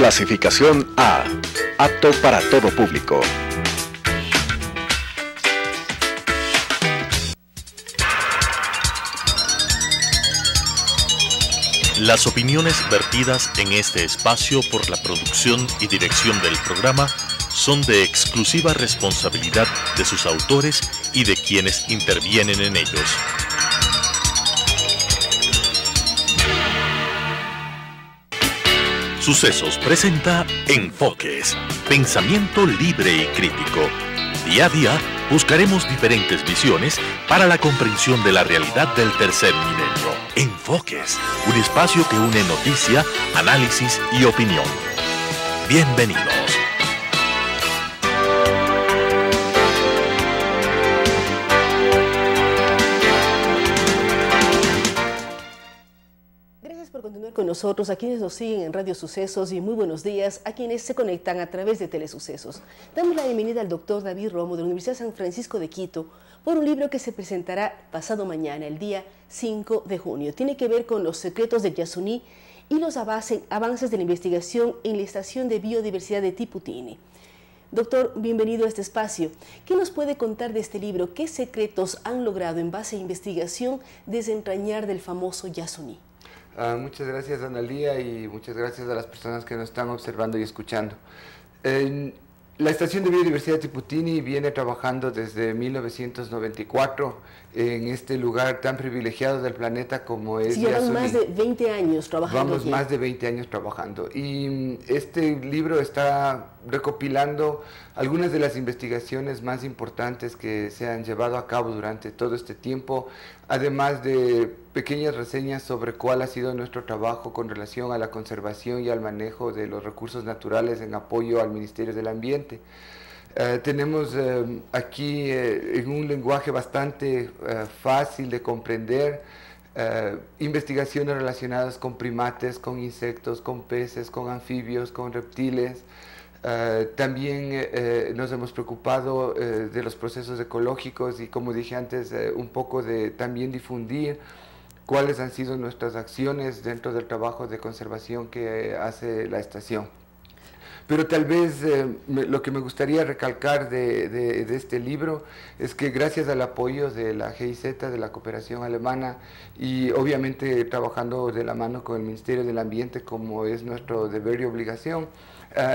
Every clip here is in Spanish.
Clasificación A. Apto para todo público. Las opiniones vertidas en este espacio por la producción y dirección del programa son de exclusiva responsabilidad de sus autores y de quienes intervienen en ellos. Sucesos presenta Enfoques, pensamiento libre y crítico. Día a día buscaremos diferentes visiones para la comprensión de la realidad del tercer milenio. Enfoques, un espacio que une noticia, análisis y opinión. Bienvenidos. Con nosotros, a quienes nos siguen en Radio Sucesos, y muy buenos días a quienes se conectan a través de Telesucesos. Damos la bienvenida al doctor David Romo de la Universidad San Francisco de Quito por un libro que se presentará pasado mañana, el día 5 de junio. Tiene que ver con los secretos de Yasuní y los avances de la investigación en la Estación de Biodiversidad de Tiputini. Doctor, bienvenido a este espacio. ¿Qué nos puede contar de este libro? ¿Qué secretos han logrado en base a investigación desentrañar del famoso Yasuní? Muchas gracias, Analía, y muchas gracias a las personas que nos están observando y escuchando. La Estación de Biodiversidad de Tiputini viene trabajando desde 1994 en este lugar tan privilegiado del planeta como es Yasuní. Llevan más de 20 años trabajando. Vamos aquí. Más de 20 años trabajando. Y este libro está recopilando algunas de las investigaciones más importantes que se han llevado a cabo durante todo este tiempo, además de pequeñas reseñas sobre cuál ha sido nuestro trabajo con relación a la conservación y al manejo de los recursos naturales en apoyo al Ministerio del Ambiente. Tenemos aquí en un lenguaje bastante fácil de comprender investigaciones relacionadas con primates, con insectos, con peces, con anfibios, con reptiles. También nos hemos preocupado de los procesos ecológicos y, como dije antes, un poco de también difundir cuáles han sido nuestras acciones dentro del trabajo de conservación que hace la estación. Pero tal vez lo que me gustaría recalcar de este libro es que gracias al apoyo de la GIZ, de la cooperación alemana, y obviamente trabajando de la mano con el Ministerio del Ambiente, como es nuestro deber y obligación,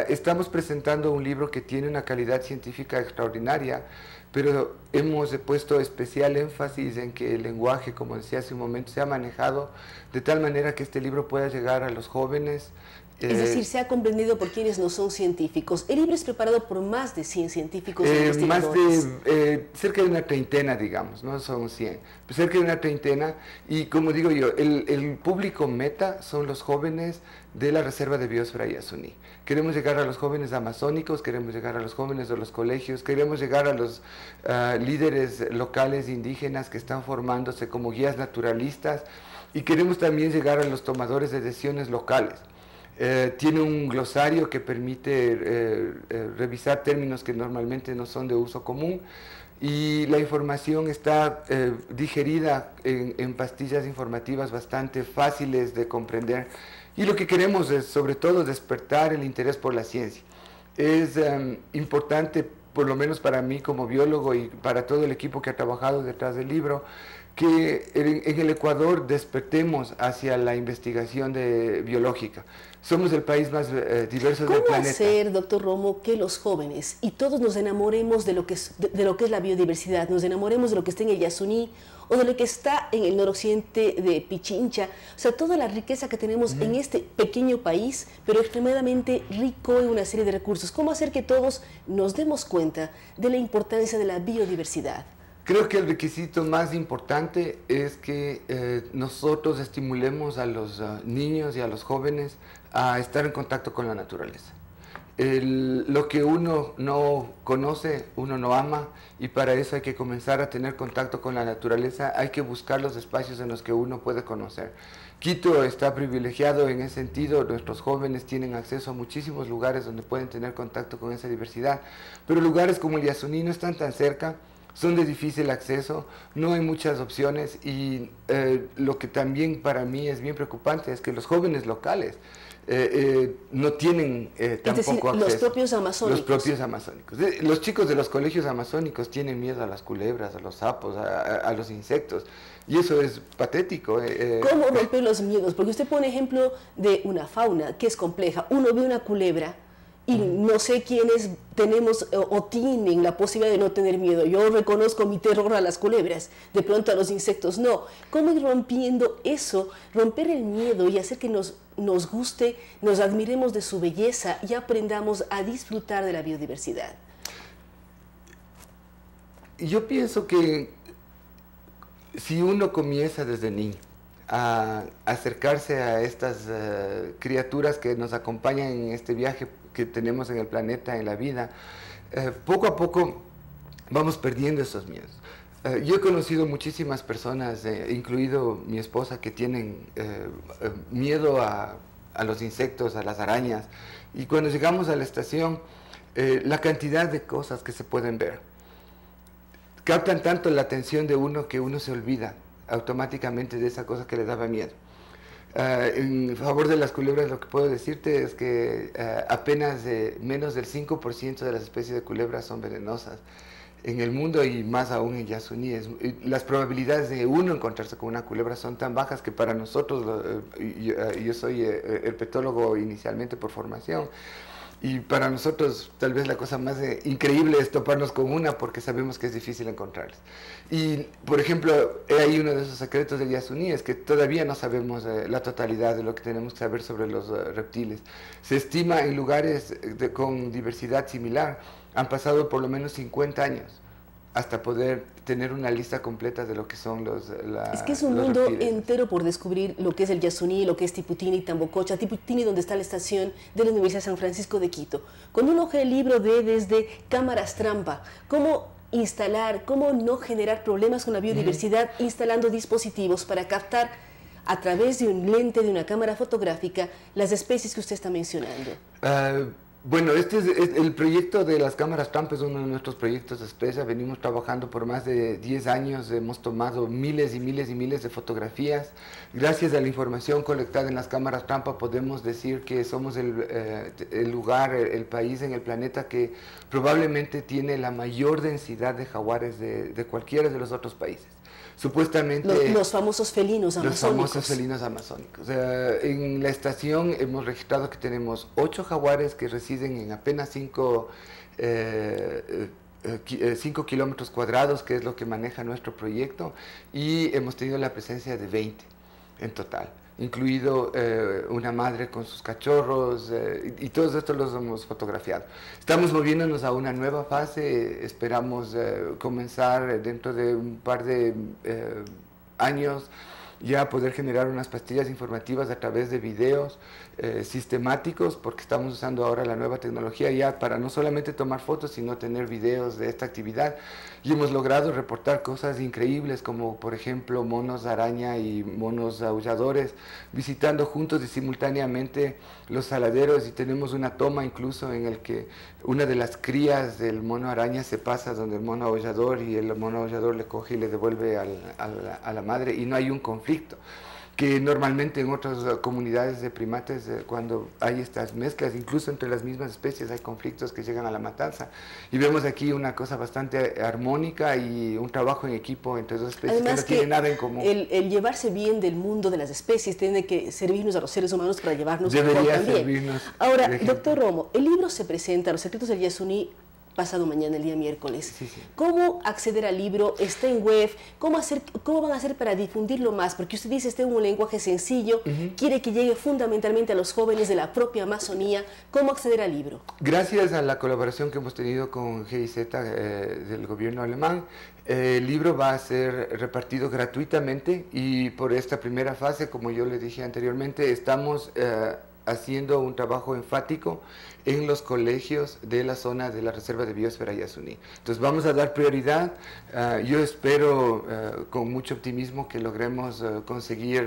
estamos presentando un libro que tiene una calidad científica extraordinaria, pero hemos puesto especial énfasis en que el lenguaje, como decía hace un momento, se ha manejado de tal manera que este libro pueda llegar a los jóvenes. Es decir, se ha comprendido por quienes no son científicos. El libro es preparado por más de 100 científicos e investigadores. Cerca de una treintena, digamos, no son 100, cerca de una treintena. Y como digo yo, el público meta son los jóvenes de la Reserva de Biosfera Yasuní. Queremos llegar a los jóvenes amazónicos, queremos llegar a los jóvenes de los colegios, queremos llegar a los líderes locales indígenas que están formándose como guías naturalistas, y queremos también llegar a los tomadores de decisiones locales. Tiene un glosario que permite revisar términos que normalmente no son de uso común, y la información está digerida en pastillas informativas bastante fáciles de comprender. Y lo que queremos es, sobre todo, despertar el interés por la ciencia. Es importante, por lo menos para mí como biólogo y para todo el equipo que ha trabajado detrás del libro, que en el Ecuador despertemos hacia la investigación biológica. Somos el país más diverso del planeta. ¿Cómo hacer, doctor Romo, que los jóvenes y todos nos enamoremos de lo que es la biodiversidad, nos enamoremos de lo que está en el Yasuní o de lo que está en el noroccidente de Pichincha? O sea, toda la riqueza que tenemos en este pequeño país, pero extremadamente rico en una serie de recursos. ¿Cómo hacer que todos nos demos cuenta de la importancia de la biodiversidad? Creo que el requisito más importante es que nosotros estimulemos a los niños y a los jóvenes a estar en contacto con la naturaleza. Lo que uno no conoce, uno no ama, y para eso hay que comenzar a tener contacto con la naturaleza, hay que buscar los espacios en los que uno puede conocer. Quito está privilegiado en ese sentido, nuestros jóvenes tienen acceso a muchísimos lugares donde pueden tener contacto con esa diversidad, pero lugares como el Yasuní no están tan cerca, son de difícil acceso, no hay muchas opciones, y lo que también para mí es bien preocupante es que los jóvenes locales no tienen tampoco acceso. Los propios amazónicos. Los propios amazónicos. Los chicos de los colegios amazónicos tienen miedo a las culebras, a los sapos, a los insectos. Y eso es patético. ¿Cómo romper los miedos? Porque usted pone ejemplo de una fauna que es compleja. Uno ve una culebra y no sé quiénes tenemos o tienen la posibilidad de no tener miedo. Yo reconozco mi terror a las culebras, de pronto a los insectos no. ¿Cómo ir rompiendo eso, romper el miedo y hacer que nos guste, nos admiremos de su belleza y aprendamos a disfrutar de la biodiversidad? Yo pienso que si uno comienza desde niño a acercarse a estas criaturas que nos acompañan en este viaje que tenemos en el planeta, en la vida, poco a poco vamos perdiendo esos miedos. Yo he conocido muchísimas personas, incluido mi esposa, que tienen miedo a los insectos, a las arañas, y cuando llegamos a la estación, la cantidad de cosas que se pueden ver captan tanto la atención de uno que uno se olvida automáticamente de esa cosa que le daba miedo. En favor de las culebras, lo que puedo decirte es que apenas menos del 5% de las especies de culebras son venenosas en el mundo, y más aún en Yasuní. Las probabilidades de uno encontrarse con una culebra son tan bajas que para nosotros, yo soy herpetólogo inicialmente por formación, y para nosotros tal vez la cosa más increíble es toparnos con una, porque sabemos que es difícil encontrarlas. Y, por ejemplo, hay uno de esos secretos de Yasuní, es que todavía no sabemos la totalidad de lo que tenemos que saber sobre los reptiles. Se estima en lugares con diversidad similar, han pasado por lo menos 50 años hasta poder tener una lista completa de lo que son Es que es un mundo reptiles entero por descubrir, lo que es el Yasuní, lo que es Tiputini y Tambococha. Tiputini, donde está la estación de la Universidad San Francisco de Quito. Cuando uno oje el libro ve desde cámaras trampa, cómo instalar, cómo no generar problemas con la biodiversidad, instalando dispositivos para captar a través de un lente, de una cámara fotográfica, las especies que usted está mencionando. Bueno, el proyecto de las cámaras trampa es uno de nuestros proyectos estrella. Venimos trabajando por más de 10 años, hemos tomado miles y miles y miles de fotografías. Gracias a la información colectada en las cámaras trampa podemos decir que somos el lugar, el país en el planeta que probablemente tiene la mayor densidad de jaguares de cualquiera de los otros países. Supuestamente los famosos felinos amazónicos. Los famosos felinos amazónicos. En la estación hemos registrado que tenemos 8 jaguares que residen en apenas 5 kilómetros cuadrados, que es lo que maneja nuestro proyecto, y hemos tenido la presencia de 20 en total, incluido una madre con sus cachorros, y todos estos los hemos fotografiado. Estamos moviéndonos a una nueva fase, esperamos comenzar dentro de un par de años ya poder generar unas pastillas informativas a través de videos sistemáticos, porque estamos usando ahora la nueva tecnología ya para no solamente tomar fotos, sino tener videos de esta actividad. Y hemos logrado reportar cosas increíbles, como por ejemplo monos araña y monos aulladores visitando juntos y simultáneamente los saladeros, y tenemos una toma incluso en el que una de las crías del mono araña se pasa donde el mono aullador, y el mono aullador le coge y le devuelve a la madre, y no hay un conflicto que normalmente en otras comunidades de primates, cuando hay estas mezclas, incluso entre las mismas especies, hay conflictos que llegan a la matanza. Y vemos aquí una cosa bastante armónica y un trabajo en equipo entre dos especies. Además, que no tienen nada en común. El llevarse bien del mundo de las especies tiene que servirnos a los seres humanos para llevarnos mejor Debería también. servirnos. Ahora, doctor Romo, el libro se presenta, Los secretos del Yasuní, pasado mañana, el día miércoles. Sí, sí. ¿Cómo acceder al libro? ¿Está en web? ¿Cómo van a hacer para difundirlo más? Porque usted dice, está en un lenguaje sencillo, quiere que llegue fundamentalmente a los jóvenes de la propia Amazonía. ¿Cómo acceder al libro? Gracias a la colaboración que hemos tenido con GIZ del gobierno alemán, el libro va a ser repartido gratuitamente, y por esta primera fase, como yo le dije anteriormente, estamos haciendo un trabajo enfático en los colegios de la zona de la Reserva de Biosfera Yasuní. Entonces vamos a dar prioridad. Yo espero con mucho optimismo que logremos conseguir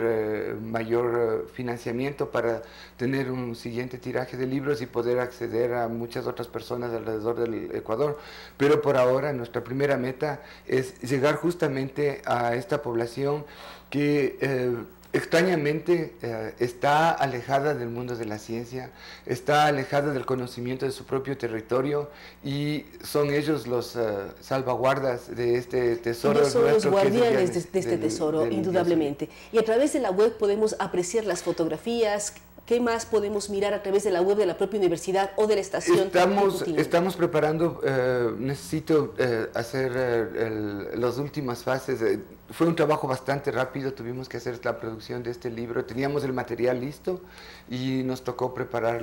mayor financiamiento para tener un siguiente tiraje de libros y poder acceder a muchas otras personas alrededor del Ecuador. Pero por ahora nuestra primera meta es llegar justamente a esta población que extrañamente está alejada del mundo de la ciencia, está alejada del conocimiento de su propio territorio, y son ellos los salvaguardas de este tesoro. Ellos son los guardianes de este tesoro, indudablemente. Y a través de la web podemos apreciar las fotografías. ¿Qué más podemos mirar a través de la web de la propia universidad o de la estación? Estamos preparando, necesito hacer las últimas fases. Fue un trabajo bastante rápido, tuvimos que hacer la producción de este libro, teníamos el material listo y nos tocó preparar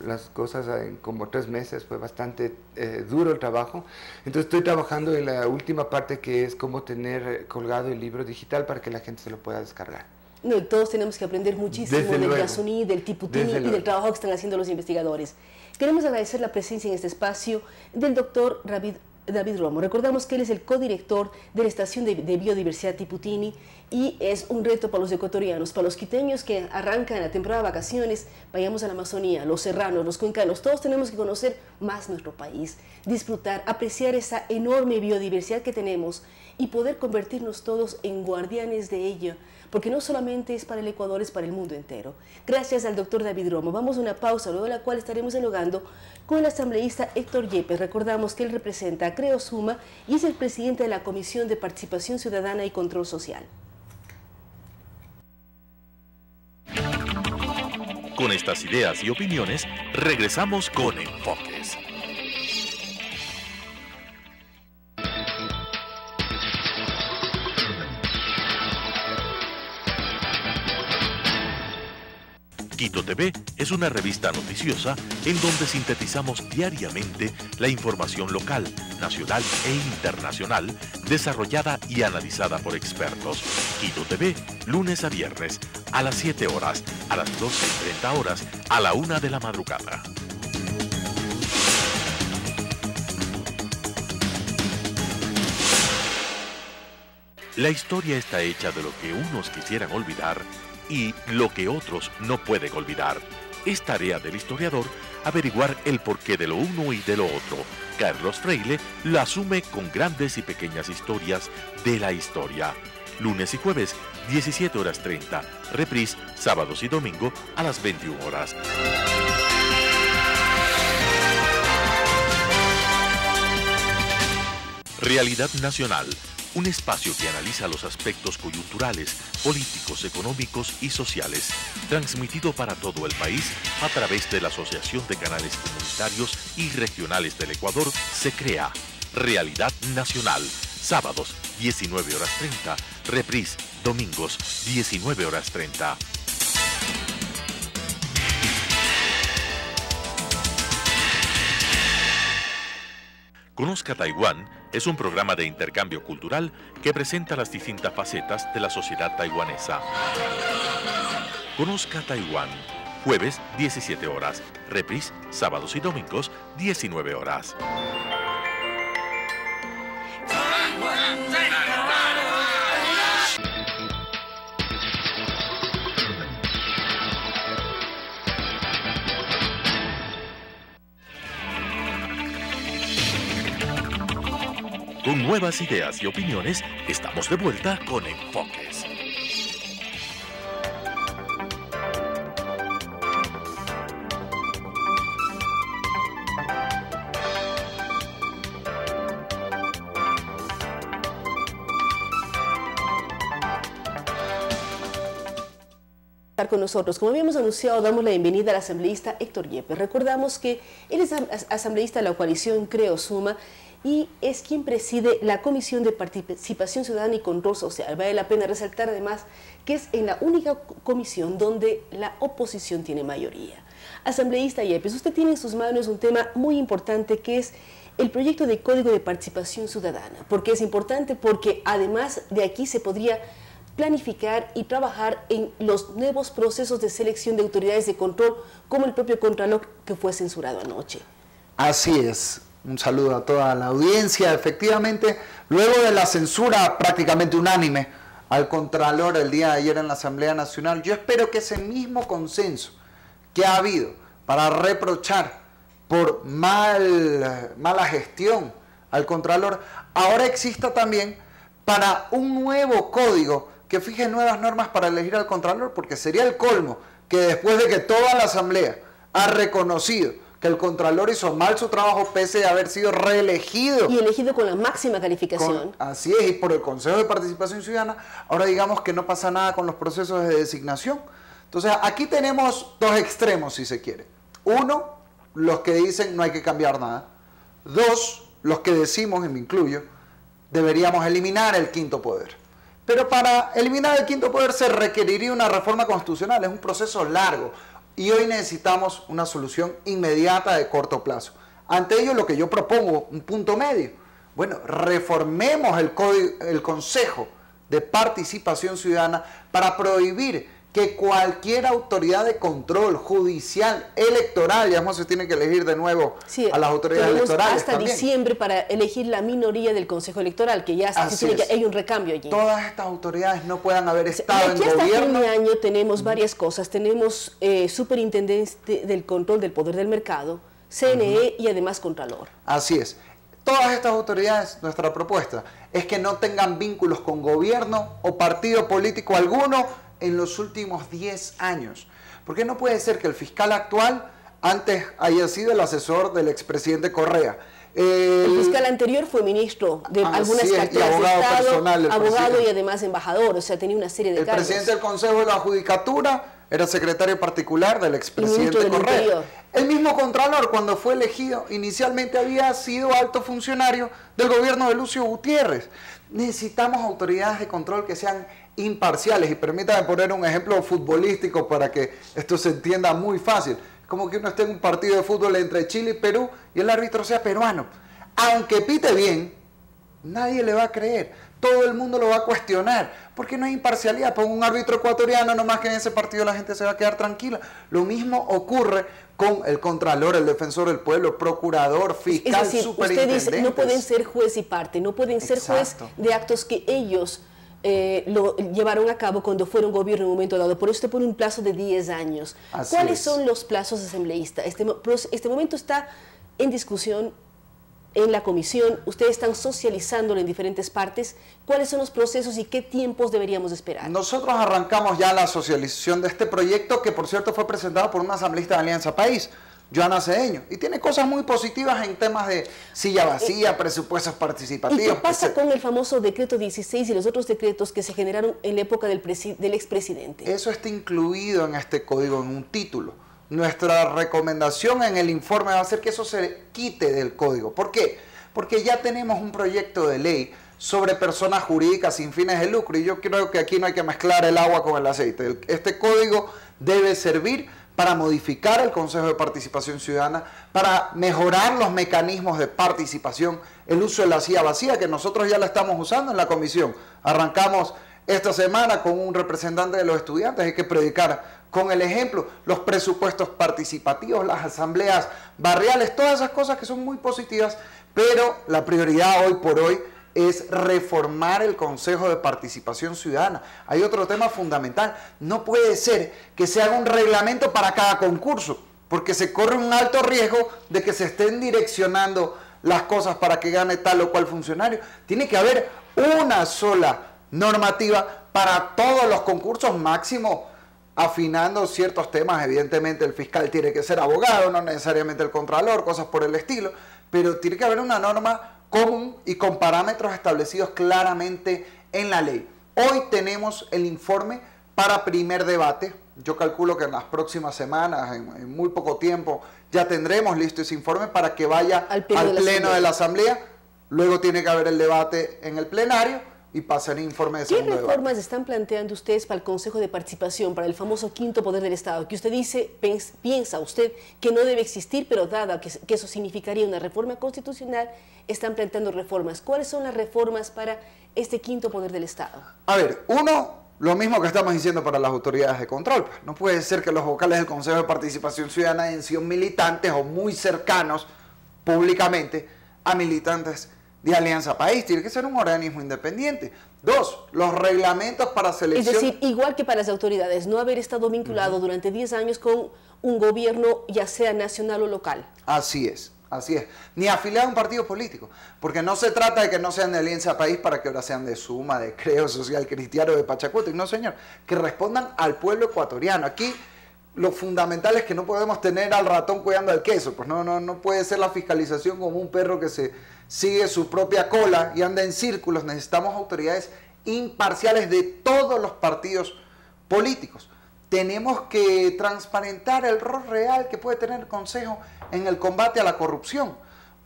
las cosas en como 3 meses, fue bastante duro el trabajo. Entonces estoy trabajando en la última parte, que es cómo tener colgado el libro digital para que la gente se lo pueda descargar. No, y todos tenemos que aprender muchísimo del Yasuní, del Tiputini y del trabajo que están haciendo los investigadores. Queremos agradecer la presencia en este espacio del doctor David Romo. Recordamos que él es el codirector de la Estación de Biodiversidad Tiputini, y es un reto para los ecuatorianos, para los quiteños que arrancan la temporada de vacaciones. Vayamos a la Amazonía, los serranos, los cuencanos, todos tenemos que conocer más nuestro país, disfrutar, apreciar esa enorme biodiversidad que tenemos y poder convertirnos todos en guardianes de ella, porque no solamente es para el Ecuador, es para el mundo entero. Gracias al doctor David Romo. Vamos a una pausa, luego de la cual estaremos dialogando con el asambleísta Héctor Yepes. Recordamos que él representa a Creo Suma y es el presidente de la Comisión de Participación Ciudadana y Control Social. Con estas ideas y opiniones, regresamos con Enfoques. Quito TV es una revista noticiosa en donde sintetizamos diariamente la información local, nacional e internacional, desarrollada y analizada por expertos. Quito TV, lunes a viernes, a las 7 horas, a las 12:30 horas, a la 1 de la madrugada. La historia está hecha de lo que unos quisieran olvidar y lo que otros no pueden olvidar. Es tarea del historiador averiguar el porqué de lo uno y de lo otro. Carlos Freile lo asume con grandes y pequeñas historias de la historia. Lunes y jueves, 17:30. Reprise, sábados y domingo a las 21 horas. Realidad Nacional. Un espacio que analiza los aspectos coyunturales, políticos, económicos y sociales, transmitido para todo el país a través de la Asociación de Canales Comunitarios y Regionales del Ecuador, se crea Realidad Nacional, sábados 19:30, reprise, domingos 19:30. Conozca Taiwán es un programa de intercambio cultural que presenta las distintas facetas de la sociedad taiwanesa. Conozca Taiwán, jueves 17 horas, reprise, sábados y domingos 19 horas. Con nuevas ideas y opiniones, estamos de vuelta con Enfoques. Con nosotros. Como habíamos anunciado, damos la bienvenida al asambleísta Héctor Yepes. Recordamos que él es asambleísta de la coalición Creo Suma y es quien preside la Comisión de Participación Ciudadana y Control Social. Vale la pena resaltar además que es en la única comisión donde la oposición tiene mayoría. Asambleísta Yepes, usted tiene en sus manos un tema muy importante que es el proyecto de Código de Participación Ciudadana. ¿Por qué es importante? Porque además de aquí se podría planificar y trabajar en los nuevos procesos de selección de autoridades de control, como el propio Contralor que fue censurado anoche. Así es. Un saludo a toda la audiencia. Efectivamente, luego de la censura prácticamente unánime al Contralor el día de ayer en la Asamblea Nacional, yo espero que ese mismo consenso que ha habido para reprochar por mala gestión al Contralor, ahora exista también para un nuevo código que fije nuevas normas para elegir al Contralor, porque sería el colmo que después de que toda la Asamblea ha reconocido que el Contralor hizo mal su trabajo pese a haber sido reelegido. Y elegido con la máxima calificación. Así es, y por el Consejo de Participación Ciudadana, ahora digamos que no pasa nada con los procesos de designación. Entonces, aquí tenemos dos extremos, si se quiere. Uno, los que dicen no hay que cambiar nada. Dos, los que decimos, y me incluyo, deberíamos eliminar el quinto poder. Pero para eliminar el quinto poder se requeriría una reforma constitucional, es un proceso largo. Y hoy necesitamos una solución inmediata de corto plazo. Ante ello, lo que yo propongo, un punto medio. Bueno, reformemos el Consejo de Participación Ciudadana para prohibir que cualquier autoridad de control judicial, electoral, ya no se tiene que elegir de nuevo a las autoridades electorales hasta también. diciembre para elegir la minoría del Consejo Electoral, que ya hay un recambio allí. Todas estas autoridades no puedan haber estado en hasta gobierno. Fin de año tenemos varias cosas. Tenemos Superintendencia del Control del Poder del Mercado, CNE y además Contralor. Así es. Todas estas autoridades, nuestra propuesta es que no tengan vínculos con gobierno o partido político alguno en los últimos 10 años. Porque no puede ser que el fiscal actual antes haya sido el asesor del expresidente Correa. El fiscal anterior fue ministro de algunas carteras de Estado, abogado y además embajador, o sea, tenía una serie de cargos. El presidente del Consejo de la Judicatura era secretario particular del expresidente Correa. El mismo Contralor, cuando fue elegido, inicialmente había sido alto funcionario del gobierno de Lucio Gutiérrez. Necesitamos autoridades de control que sean imparciales, y permítame poner un ejemplo futbolístico para que esto se entienda muy fácil. Como que uno esté en un partido de fútbol entre Chile y Perú y el árbitro sea peruano. Aunque pite bien, nadie le va a creer. Todo el mundo lo va a cuestionar, porque no hay imparcialidad. Pongo un árbitro ecuatoriano, nomás que en ese partido la gente se va a quedar tranquila. Lo mismo ocurre con el Contralor, el Defensor del Pueblo, Procurador, Fiscal, es decir, Superintendente. Usted dice, no pueden ser juez y parte, no pueden ser juez de actos que ellos lo llevaron a cabo cuando fueron gobierno en un momento dado. Por eso usted pone un plazo de 10 años. ¿Cuáles son los plazos asambleístas? Este momento está en discusión en la comisión, ustedes están socializándolo en diferentes partes. ¿Cuáles son los procesos y qué tiempos deberíamos esperar? Nosotros arrancamos ya la socialización de este proyecto, que por cierto fue presentado por una asambleísta de Alianza País, Joana Cedeño, y tiene cosas muy positivas en temas de silla vacía, presupuestos participativos. ¿Y qué pasa con el famoso decreto 16 y los otros decretos que se generaron en la época del expresidente? Eso está incluido en este código, en un título. Nuestra recomendación en el informe va a ser que eso se quite del código. ¿Por qué? Porque ya tenemos un proyecto de ley sobre personas jurídicas sin fines de lucro, y yo creo que aquí no hay que mezclar el agua con el aceite. Este código debe servir para modificar el Consejo de Participación Ciudadana, para mejorar los mecanismos de participación, el uso de la silla vacía, que nosotros ya la estamos usando en la comisión. Arrancamos esta semana con un representante de los estudiantes, hay que predicar con el ejemplo, los presupuestos participativos, las asambleas barriales, todas esas cosas que son muy positivas, pero la prioridad hoy por hoy es reformar el Consejo de Participación Ciudadana. Hay otro tema fundamental, no puede ser que se haga un reglamento para cada concurso, porque se corre un alto riesgo de que se estén direccionando las cosas para que gane tal o cual funcionario. Tiene que haber una sola normativa para todos los concursos, máximo afinando ciertos temas. Evidentemente el fiscal tiene que ser abogado, no necesariamente el contralor, cosas por el estilo, pero tiene que haber una norma común y con parámetros establecidos claramente en la ley. Hoy tenemos el informe para primer debate. Yo calculo que en las próximas semanas, en muy poco tiempo, ya tendremos listo ese informe para que vaya al pleno de la Asamblea. Luego tiene que haber el debate en el plenario y pasar el informe de segundo debate. ¿Qué reformas están planteando ustedes para el Consejo de Participación, para el famoso quinto poder del Estado? Que usted dice, piensa usted que no debe existir, pero dado que eso significaría una reforma constitucional, están planteando reformas. ¿Cuáles son las reformas para este quinto poder del Estado? A ver, uno, lo mismo que estamos diciendo para las autoridades de control. No puede ser que los vocales del Consejo de Participación Ciudadana hayan sido militantes o muy cercanos públicamente a militantes de Alianza País. Tiene que ser un organismo independiente. Dos, los reglamentos para selección. Es decir, igual que para las autoridades, no haber estado vinculado durante 10 años con un gobierno, ya sea nacional o local. Así es, Así es. Ni afiliado a un partido político. Porque no se trata de que no sean de Alianza País para que ahora sean de Suma, de Creo Social Cristiano, de Pachacuti. No, señor. Que respondan al pueblo ecuatoriano. Aquí lo fundamental es que no podemos tener al ratón cuidando al queso. Pues no puede ser la fiscalización como un perro que se sigue su propia cola y anda en círculos. Necesitamos autoridades imparciales de todos los partidos políticos. Tenemos que transparentar el rol real que puede tener el Consejo en el combate a la corrupción.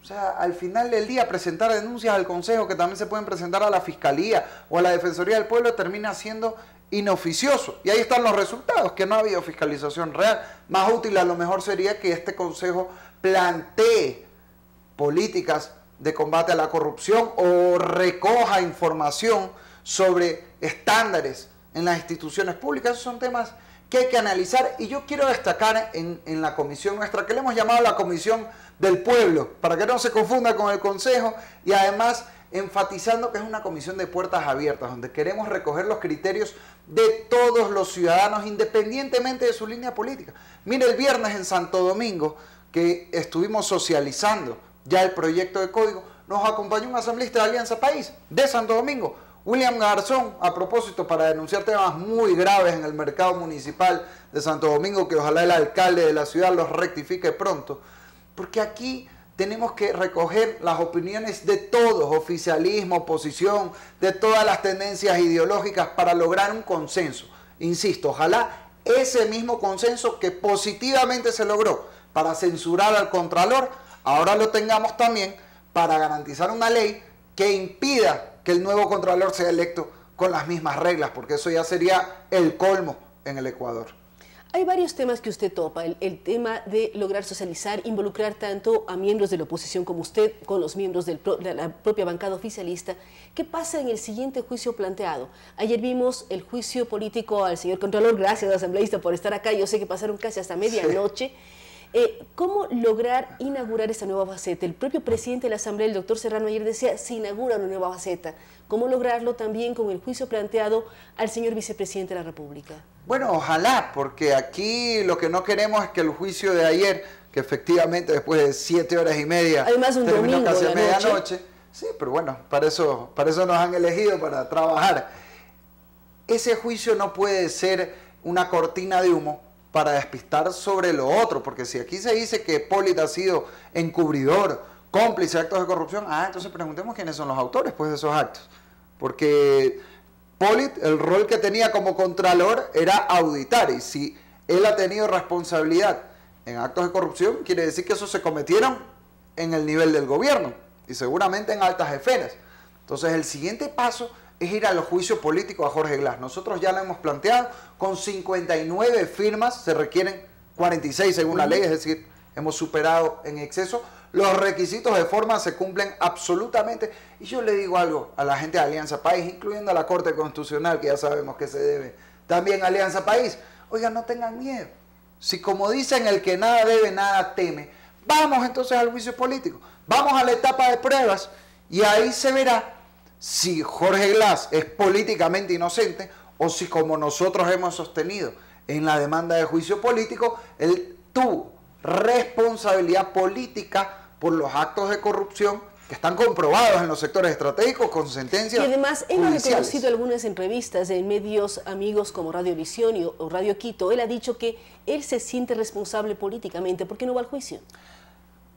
O sea, al final del día, presentar denuncias al Consejo, que también se pueden presentar a la Fiscalía o a la Defensoría del Pueblo, termina siendo inoficioso. Y ahí están los resultados, que no ha habido fiscalización real. Más útil a lo mejor sería que este Consejo plantee políticas de combate a la corrupción o recoja información sobre estándares en las instituciones públicas. Esos son temas que hay que analizar, y yo quiero destacar en la comisión nuestra, que le hemos llamado la Comisión del Pueblo, para que no se confunda con el Consejo, y además enfatizando que es una comisión de puertas abiertas, donde queremos recoger los criterios de todos los ciudadanos, independientemente de su línea política. Mire, el viernes en Santo Domingo, que estuvimos socializando ya el proyecto de código, nos acompañó un asambleísta de Alianza País, de Santo Domingo, William Garzón, a propósito, para denunciar temas muy graves en el mercado municipal de Santo Domingo, que ojalá el alcalde de la ciudad los rectifique pronto, porque aquí tenemos que recoger las opiniones de todos, oficialismo, oposición, de todas las tendencias ideológicas, para lograr un consenso. Insisto, ojalá ese mismo consenso que positivamente se logró para censurar al Contralor, ahora lo tengamos también para garantizar una ley que impida que el nuevo Contralor sea electo con las mismas reglas, porque eso ya sería el colmo en el Ecuador. Hay varios temas que usted topa, el tema de lograr socializar, involucrar tanto a miembros de la oposición como usted, con los miembros de la propia bancada oficialista. ¿Qué pasa en el siguiente juicio planteado? Ayer vimos el juicio político al señor Contralor, gracias asambleísta por estar acá, yo sé que pasaron casi hasta medianoche. Sí. ¿Cómo lograr inaugurar esta nueva faceta? El propio presidente de la Asamblea, el doctor Serrano, ayer decía, se inaugura una nueva faceta. ¿Cómo lograrlo también con el juicio planteado al señor vicepresidente de la República? Bueno, ojalá, porque aquí lo que no queremos es que el juicio de ayer, que efectivamente después de 7 horas y media, además un terminó domingo casi a medianoche. noche. Sí, pero bueno, para eso nos han elegido, para trabajar. Ese juicio no puede ser una cortina de humo para despistar sobre lo otro, porque si aquí se dice que Hipólito ha sido encubridor, cómplice de actos de corrupción, entonces preguntemos quiénes son los autores pues, de esos actos, porque Hipólito, el rol que tenía como contralor era auditar, y si él ha tenido responsabilidad en actos de corrupción, quiere decir que esos se cometieron en el nivel del gobierno, y seguramente en altas esferas. Entonces el siguiente paso es ir a los juicios políticos a Jorge Glass. Nosotros ya lo hemos planteado, con 59 firmas, se requieren 46 según la ley, es decir, hemos superado en exceso. Los requisitos de forma se cumplen absolutamente. Y yo le digo algo a la gente de Alianza País, incluyendo a la Corte Constitucional, que ya sabemos que se debe también a Alianza País. Oigan, no tengan miedo. Si como dicen, el que nada debe, nada teme, vamos entonces al juicio político. Vamos a la etapa de pruebas y ahí se verá si Jorge Glass es políticamente inocente o si, como nosotros hemos sostenido en la demanda de juicio político, él tuvo responsabilidad política por los actos de corrupción que están comprobados en los sectores estratégicos con sentencias judiciales. Y además, él ha reconocido algunas entrevistas en medios amigos como Radio Visión o Radio Quito. Él ha dicho que él se siente responsable políticamente. ¿Por qué no va al juicio?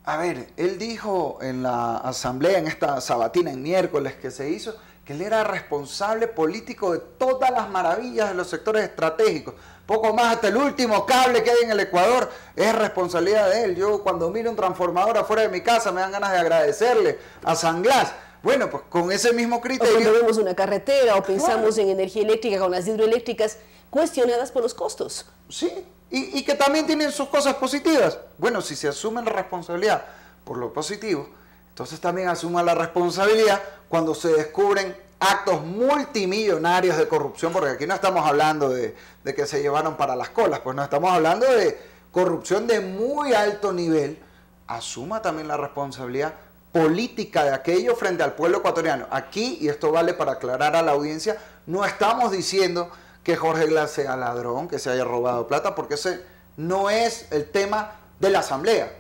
A ver, él dijo en la asamblea, en esta sabatina en miércoles que se hizo, que él era responsable político de todas las maravillas de los sectores estratégicos. Poco más, hasta el último cable que hay en el Ecuador es responsabilidad de él. Yo cuando miro un transformador afuera de mi casa me dan ganas de agradecerle a San Glass. Bueno, pues con ese mismo criterio... O cuando vemos una carretera o pensamos en energía eléctrica con las hidroeléctricas cuestionadas por los costos. Sí, y que también tienen sus cosas positivas. Bueno, si se asume la responsabilidad por lo positivo, entonces también asuman la responsabilidad cuando se descubren actos multimillonarios de corrupción, porque aquí no estamos hablando de que se llevaron para las colas, pues no, estamos hablando de corrupción de muy alto nivel. Asuma también la responsabilidad política de aquello frente al pueblo ecuatoriano. Aquí, y esto vale para aclarar a la audiencia, no estamos diciendo que Jorge Glass sea ladrón, que se haya robado plata, porque ese no es el tema de la asamblea.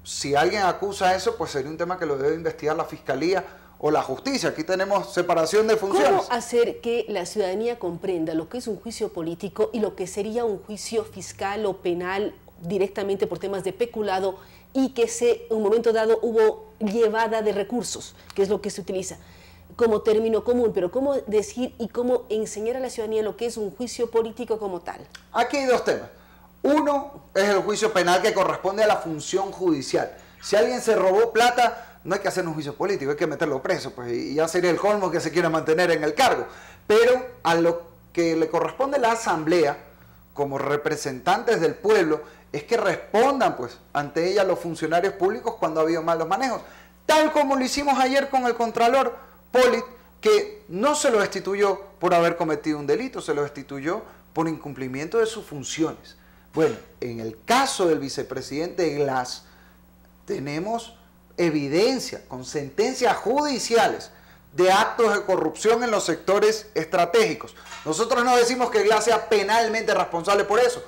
si alguien acusa eso, pues sería un tema que lo debe investigar la Fiscalía o la Justicia. Aquí tenemos separación de funciones. ¿Cómo hacer que la ciudadanía comprenda lo que es un juicio político y lo que sería un juicio fiscal o penal directamente por temas de peculado y que en un momento dado hubo llevada de recursos, que es lo que se utiliza como término común, pero cómo decir y cómo enseñar a la ciudadanía lo que es un juicio político como tal? Aquí hay dos temas. Uno es el juicio penal que corresponde a la función judicial. Si alguien se robó plata, no hay que hacer un juicio político, hay que meterlo preso, pues, y ya sería el colmo que se quiera mantener en el cargo. Pero a lo que le corresponde a la Asamblea, como representantes del pueblo, es que respondan pues ante ella los funcionarios públicos cuando ha habido malos manejos. Tal como lo hicimos ayer con el Contralor Polit, que no se lo destituyó por haber cometido un delito, se lo destituyó por incumplimiento de sus funciones. Bueno, en el caso del vicepresidente Glass, tenemos evidencia con sentencias judiciales de actos de corrupción en los sectores estratégicos. Nosotros no decimos que Glass sea penalmente responsable por eso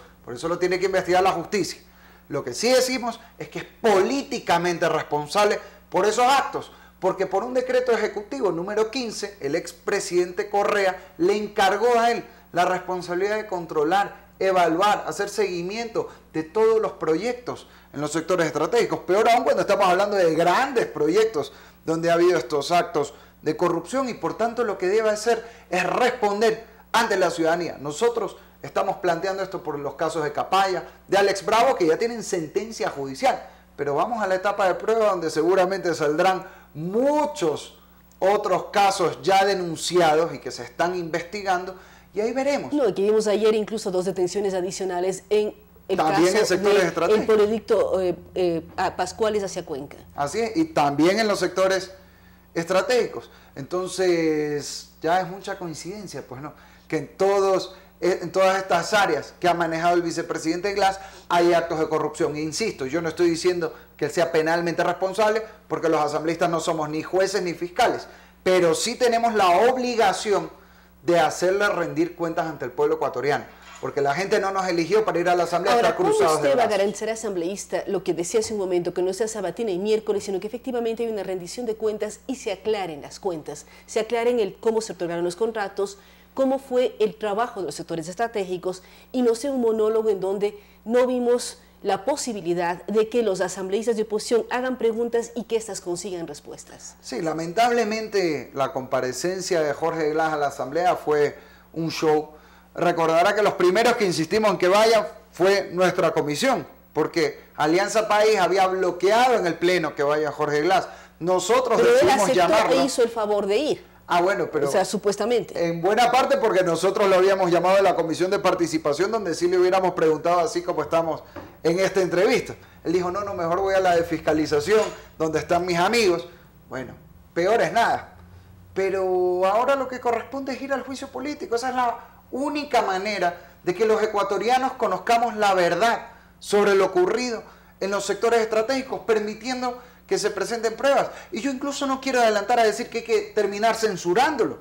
lo tiene que investigar la justicia. Lo que sí decimos es que es políticamente responsable por esos actos, porque por un decreto ejecutivo número 15, el expresidente Correa le encargó a él la responsabilidad de controlar, evaluar, hacer seguimiento de todos los proyectos en los sectores estratégicos. Peor aún cuando estamos hablando de grandes proyectos donde ha habido estos actos de corrupción y por tanto lo que debe hacer es responder ante la ciudadanía. Nosotros estamos planteando esto por los casos de Capaya, de Alex Bravo, que ya tienen sentencia judicial, pero vamos a la etapa de prueba donde seguramente saldrán muchos otros casos ya denunciados y que se están investigando y ahí veremos. No, que vimos ayer incluso 2 detenciones adicionales en el también caso en sectores estratégicos. El político Pascuales hacia Cuenca. Así es, y también en los sectores estratégicos. Entonces, ya es mucha coincidencia, pues no, que en todas estas áreas que ha manejado el vicepresidente Glass hay actos de corrupción. E insisto, yo no estoy diciendo que él sea penalmente responsable, porque los asambleístas no somos ni jueces ni fiscales, pero sí tenemos la obligación de hacerle rendir cuentas ante el pueblo ecuatoriano, porque la gente no nos eligió para ir a la asamblea. Ahora, a estar cruzados. ¿cómo usted va a garantizar asambleísta lo que decía hace un momento, que no sea sabatina y miércoles, sino que efectivamente hay una rendición de cuentas y se aclaren las cuentas, se aclaren cómo se otorgaron los contratos, cómo fue el trabajo de los sectores estratégicos y no sea un monólogo en donde no vimos la posibilidad de que los asambleístas de oposición hagan preguntas y que éstas consigan respuestas? Sí, lamentablemente la comparecencia de Jorge Glass a la asamblea fue un show. Recordará que los primeros que insistimos en que vaya fue nuestra comisión, porque Alianza País había bloqueado en el pleno que vaya Jorge Glass. Nosotros decidimos llamarlo. Pero él hizo el favor de ir. Ah, bueno, pero... O sea, supuestamente. En buena parte porque nosotros lo habíamos llamado de la comisión de participación, donde sí le hubiéramos preguntado así como estamos en esta entrevista. Él dijo, no, mejor voy a la de fiscalización, donde están mis amigos. Bueno, peor es nada. Pero ahora lo que corresponde es ir al juicio político. Esa es la única manera de que los ecuatorianos conozcamos la verdad sobre lo ocurrido en los sectores estratégicos, permitiendo que se presenten pruebas. Y yo incluso no quiero adelantar a decir que hay que terminar censurándolo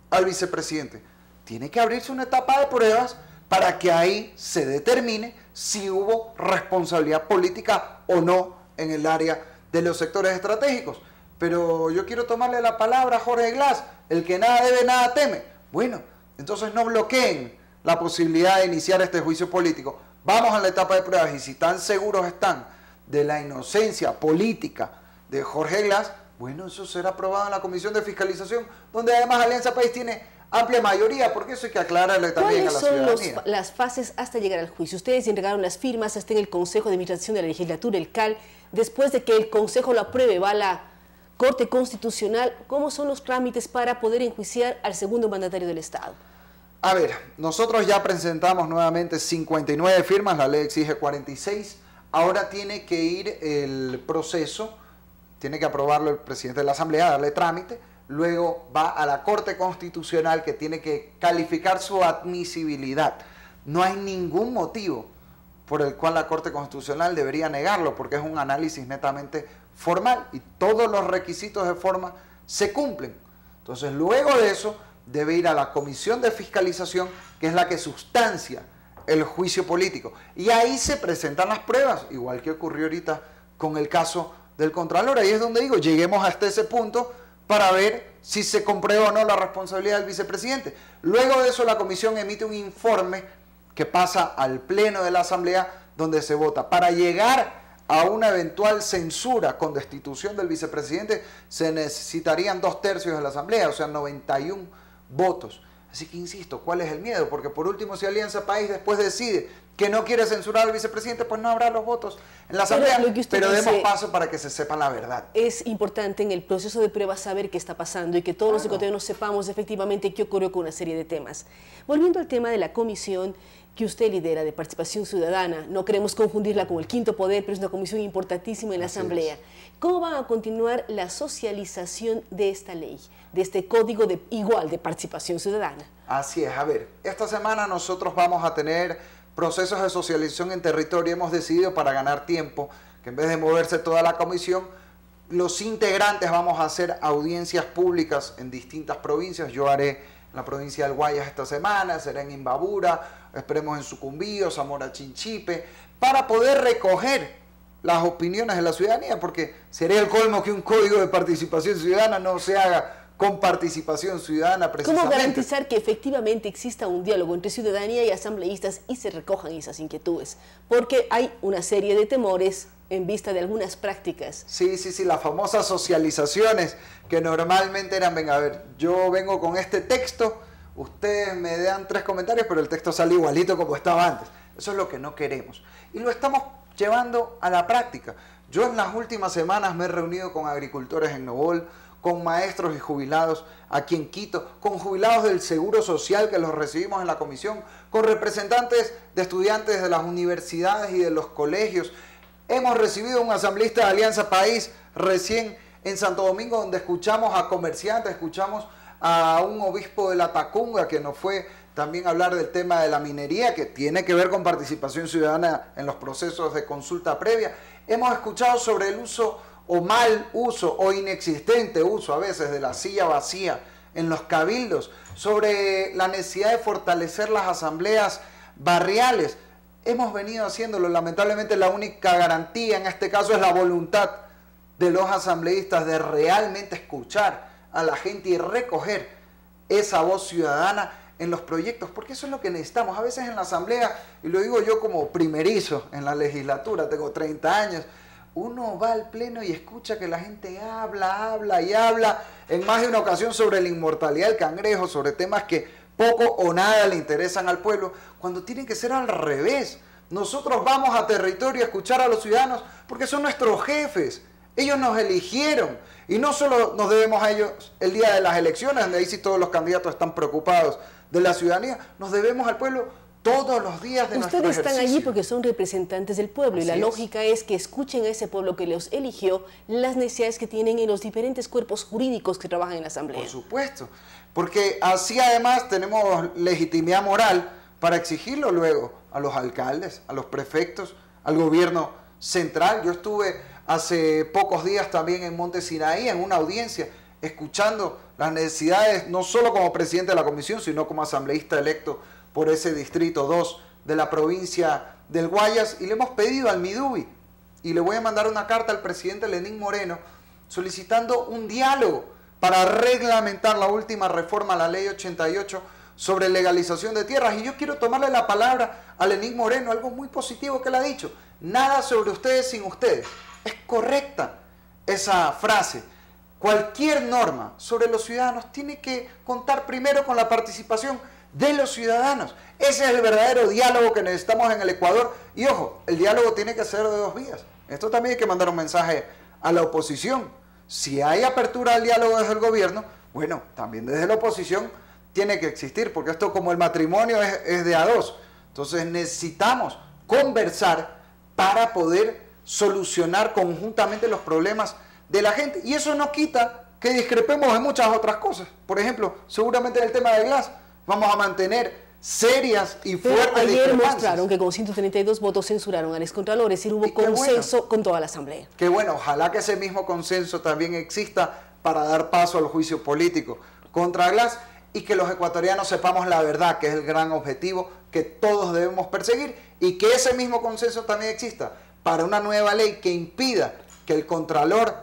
al vicepresidente. Tiene que abrirse una etapa de pruebas para que ahí se determine si hubo responsabilidad política o no en el área de los sectores estratégicos. Pero yo quiero tomarle la palabra a Jorge Glass, el que nada debe, nada teme. Bueno, entonces no bloqueen la posibilidad de iniciar este juicio político. Vamos a la etapa de pruebas y si tan seguros están de la inocencia política de Jorge Glass, bueno, eso será aprobado en la Comisión de Fiscalización, donde además Alianza País tiene amplia mayoría, porque eso hay que aclararle también a la ciudadanía. ¿Cuáles son las fases hasta llegar al juicio? Ustedes entregaron las firmas hasta en el Consejo de Administración de la Legislatura, el CAL. Después de que el Consejo lo apruebe, va a la Corte Constitucional. ¿Cómo son los trámites para poder enjuiciar al segundo mandatario del Estado? A ver, nosotros ya presentamos nuevamente 59 firmas, la ley exige 46. Ahora tiene que ir el proceso, tiene que aprobarlo el presidente de la Asamblea, darle trámite, luego va a la Corte Constitucional que tiene que calificar su admisibilidad. No hay ningún motivo por el cual la Corte Constitucional debería negarlo, porque es un análisis netamente formal y todos los requisitos de forma se cumplen. Entonces, luego de eso, debe ir a la Comisión de Fiscalización, que es la que sustancia el juicio político. Y ahí se presentan las pruebas, igual que ocurrió ahorita con el caso del Contralor. Ahí es donde digo, lleguemos hasta ese punto para ver si se comprueba o no la responsabilidad del vicepresidente. Luego de eso la comisión emite un informe que pasa al pleno de la asamblea donde se vota. Para llegar a una eventual censura con destitución del vicepresidente se necesitarían 2/3 de la asamblea, o sea 91 votos. Así que insisto, ¿cuál es el miedo? Porque por último, si Alianza País después decide que no quiere censurar al vicepresidente, pues no habrá los votos en la asamblea, pero demos paso para que se sepa la verdad. Es importante en el proceso de prueba saber qué está pasando y que todos los ecuatorianos sepamos efectivamente qué ocurrió con una serie de temas. Volviendo al tema de la comisión que usted lidera de participación ciudadana, no queremos confundirla con el quinto poder, pero es una comisión importantísima en la asamblea. ¿Cómo va a continuar la socialización de esta ley, de este código de participación ciudadana? Así es, a ver, esta semana nosotros vamos a tener procesos de socialización en territorio. Hemos decidido, para ganar tiempo, que en vez de moverse toda la comisión, los integrantes vamos a hacer audiencias públicas en distintas provincias. Yo haré en la provincia del Guayas esta semana, será en Imbabura, esperemos en Sucumbío, Zamora Chinchipe, para poder recoger las opiniones de la ciudadanía, porque sería el colmo que un código de participación ciudadana no se haga con participación ciudadana precisamente. ¿Cómo garantizar que efectivamente exista un diálogo entre ciudadanía y asambleístas y se recojan esas inquietudes? Porque hay una serie de temores en vista de algunas prácticas. Sí, las famosas socializaciones que normalmente eran, venga, a ver, yo vengo con este texto, ustedes me dan 3 comentarios, pero el texto sale igualito como estaba antes. Eso es lo que no queremos. Y lo estamos llevando a la práctica. Yo en las últimas semanas me he reunido con agricultores en Nobol, con maestros y jubilados aquí en Quito, con jubilados del Seguro Social que los recibimos en la comisión, con representantes de estudiantes de las universidades y de los colegios. Hemos recibido un asambleísta de Alianza País recién en Santo Domingo, donde escuchamos a comerciantes, escuchamos a un obispo de la Tacunga que nos fue también a hablar del tema de la minería, que tiene que ver con participación ciudadana en los procesos de consulta previa. Hemos escuchado sobre el uso o mal uso o inexistente uso a veces de la silla vacía en los cabildos, sobre la necesidad de fortalecer las asambleas barriales. Hemos venido haciéndolo. Lamentablemente la única garantía en este caso es la voluntad de los asambleístas de realmente escuchar a la gente y recoger esa voz ciudadana en los proyectos, porque eso es lo que necesitamos. A veces en la asamblea, y lo digo yo como primerizo en la legislatura, tengo 30 años, uno va al pleno y escucha que la gente habla en más de una ocasión sobre la inmortalidad del cangrejo, sobre temas que poco o nada le interesan al pueblo, cuando tienen que ser al revés. Nosotros vamos a territorio a escuchar a los ciudadanos porque son nuestros jefes, ellos nos eligieron, y no solo nos debemos a ellos el día de las elecciones, donde ahí sí todos los candidatos están preocupados de la ciudadanía, nos debemos al pueblo todos los días de nuestro ejercicio. Ustedes están allí porque son representantes del pueblo. Así y la lógica es que escuchen a ese pueblo que los eligió las necesidades que tienen en los diferentes cuerpos jurídicos que trabajan en la asamblea. Por supuesto, porque así además tenemos legitimidad moral para exigirlo luego a los alcaldes, a los prefectos, al gobierno central. Yo estuve hace pocos días también en Monte Sinaí en una audiencia escuchando las necesidades, no solo como presidente de la comisión, sino como asambleísta electo por ese distrito 2 de la provincia del Guayas, y le hemos pedido al Midubi, y le voy a mandar una carta al presidente Lenín Moreno, solicitando un diálogo para reglamentar la última reforma a la ley 88 sobre legalización de tierras. Y yo quiero tomarle la palabra a Lenín Moreno, algo muy positivo que él ha dicho: nada sobre ustedes sin ustedes. Es correcta esa frase. Cualquier norma sobre los ciudadanos tiene que contar primero con la participación de los ciudadanos. Ese es el verdadero diálogo que necesitamos en el Ecuador. Y ojo, el diálogo tiene que ser de 2 vías. Esto también hay que mandar un mensaje a la oposición. Si hay apertura al diálogo desde el gobierno, bueno, también desde la oposición tiene que existir, porque esto, como el matrimonio, es de a 2. Entonces necesitamos conversar para poder solucionar conjuntamente los problemas de la gente. Y eso no quita que discrepemos en muchas otras cosas. Por ejemplo, seguramente en el tema de gas vamos a mantener serias y fuertes discrepancias. Ayer mostraron que con 132 votos censuraron a los contralores y hubo consenso con toda la asamblea. Qué bueno, ojalá que ese mismo consenso también exista para dar paso al juicio político contra Glass, y que los ecuatorianos sepamos la verdad, que es el gran objetivo que todos debemos perseguir, y que ese mismo consenso también exista para una nueva ley que impida que el contralor